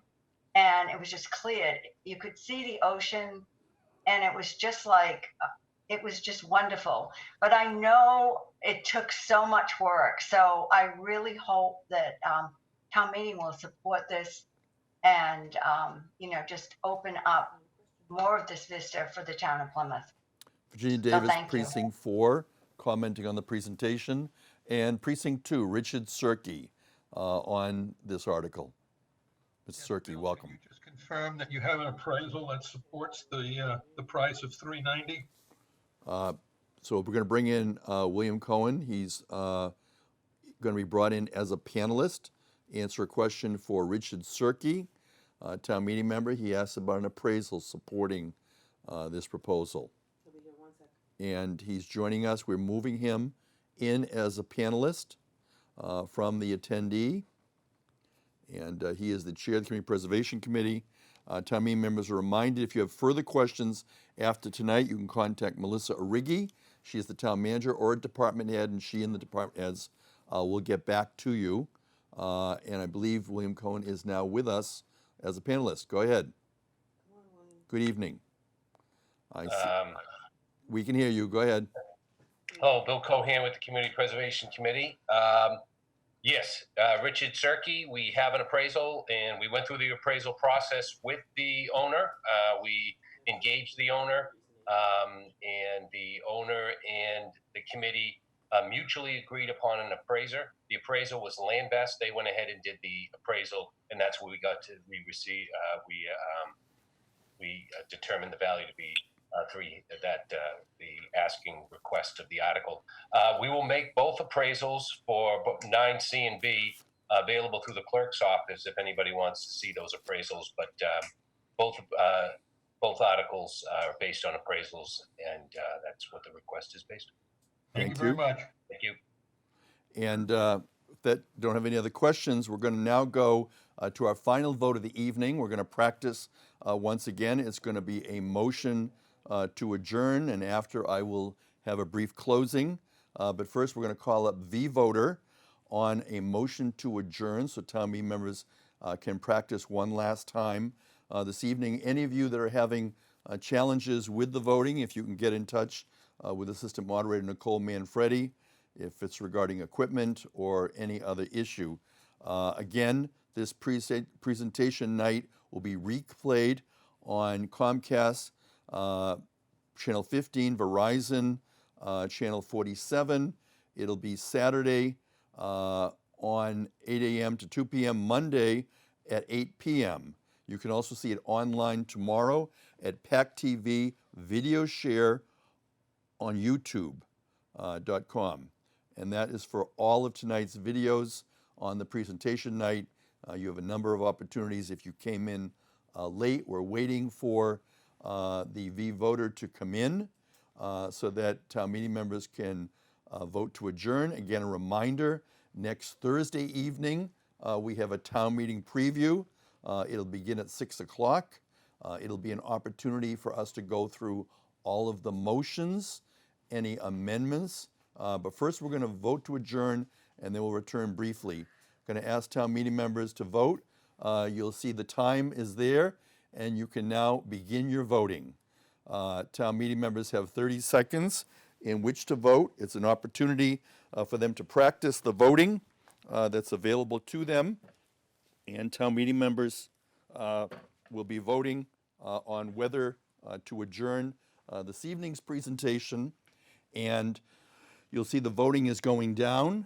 and it was just cleared, you could see the ocean, and it was just like, it was just wonderful. But I know it took so much work. So I really hope that town meeting will support this and, you know, just open up more of this vista for the town of Plymouth. Virginia Davis, thank you. Precinct 4, commenting on the presentation, and Precinct 2, Richard Serkey, on this article. Mr. Serkey, welcome. Can you just confirm that you have an appraisal that supports the price of $390? So we're going to bring in William Cohen. He's going to be brought in as a panelist, answer a question for Richard Serkey, town meeting member. He asked about an appraisal supporting this proposal. And he's joining us. We're moving him in as a panelist from the attendee. And he is the chair of the Community Preservation Committee. Town meeting members are reminded, if you have further questions after tonight, you can contact Melissa Arrighi. She is the town manager or a department head, and she and the department heads will get back to you. And I believe William Cohen is now with us as a panelist. Go ahead. Good evening. I see. We can hear you. Go ahead. Hello, Bill Cohen with the Community Preservation Committee. Yes, Richard Serkey, we have an appraisal, and we went through the appraisal process with the owner. We engaged the owner, and the owner and the committee mutually agreed upon an appraiser. The appraisal was Landbest. They went ahead and did the appraisal, and that's what we got to. We determined the value to be the asking request of the article. We will make both appraisals for 9C and B available through the clerk's office if anybody wants to see those appraisals. But both articles are based on appraisals, and that's what the request is based on. Thank you very much. Thank you. And if that don't have any other questions, we're going to now go to our final vote of the evening. We're going to practice once again. It's going to be a motion to adjourn, and after I will have a brief closing. But first, we're going to call up the voter on a motion to adjourn, so town meeting members can practice one last time this evening. Any of you that are having challenges with the voting, if you can get in touch with Assistant Moderator Nicole Manfredi, if it's regarding equipment or any other issue. Again, this presentation night will be replayed on Comcast, Channel 15, Verizon, Channel 47. It'll be Saturday on 8 a.m. to 2 p.m., Monday at 8 p.m. You can also see it online tomorrow at PACTV Video Share on YouTube.com. and that is for all of tonight's videos on the presentation night. You have a number of opportunities. If you came in late, we're waiting for the V-voter to come in so that town meeting members can vote to adjourn. Again, a reminder, next Thursday evening, we have a town meeting preview. It'll begin at 6 o'clock. It'll be an opportunity for us to go through all of the motions, any amendments. But first, we're going to vote to adjourn, and then we'll return briefly. Going to ask town meeting members to vote. You'll see the time is there, and you can now begin your voting. Town meeting members have 30 seconds in which to vote. It's an opportunity for them to practice the voting that's available to them. And town meeting members will be voting on whether to adjourn this evening's presentation. And you'll see the voting is going down.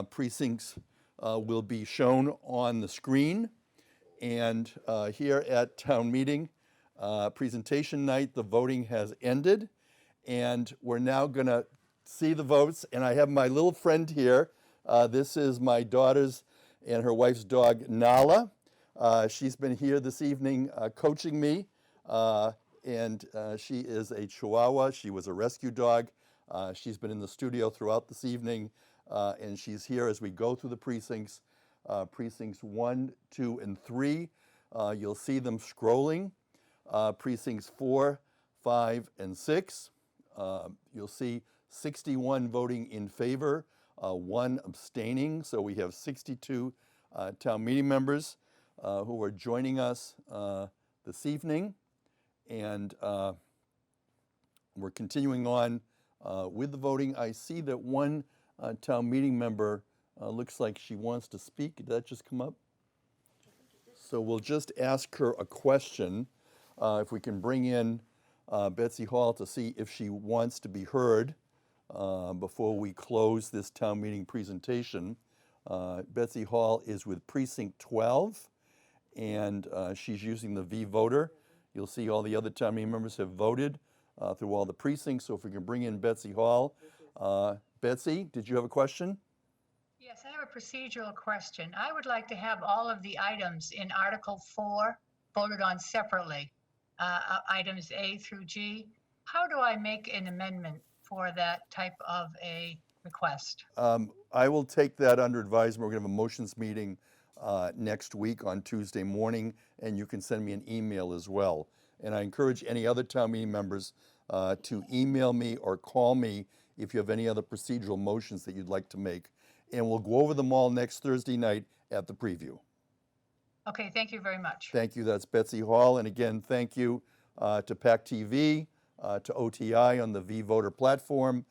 Precincts will be shown on the screen. And here at town meeting presentation night, the voting has ended. And we're now going to see the votes. And I have my little friend here. This is my daughter's and her wife's dog, Nala. She's been here this evening coaching me. And she is a Chihuahua. She was a rescue dog. She's been in the studio throughout this evening. And she's here as we go through the precincts. Precincts 1, 2, and 3. You'll see them scrolling. Precincts 4, 5, and 6. You'll see 61 voting in favor, 1 abstaining. So we have 62 town meeting members who are joining us this evening. And we're continuing on with the voting. I see that one town meeting member looks like she wants to speak. Did that just come up? So we'll just ask her a question. If we can bring in Betsy Hall to see if she wants to be heard before we close this town meeting presentation. Betsy Hall is with Precinct 12, and she's using the V-voter. You'll see all the other town meeting members have voted through all the precincts. So if we can bring in Betsy Hall. Betsy, did you have a question? Yes, I have a procedural question. I would like to have all of the items in Article 4 voted on separately, items A through G. How do I make an amendment for that type of a request? I will take that under advisement. We're going to have a motions meeting next week on Tuesday morning, and you can send me an email as well. And I encourage any other town meeting members to email me or call me if you have any other procedural motions that you'd like to make. And we'll go over them all next Thursday night at the preview. Okay, thank you very much. Thank you. That's Betsy Hall. And again, thank you to PACTV, to OTI on the V-voter platform.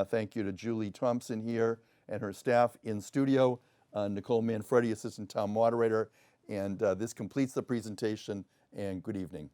Thank you to Julie Thompson here and her staff in studio, Nicole Manfredi, Assistant Town Moderator. And this completes the presentation, and good evening.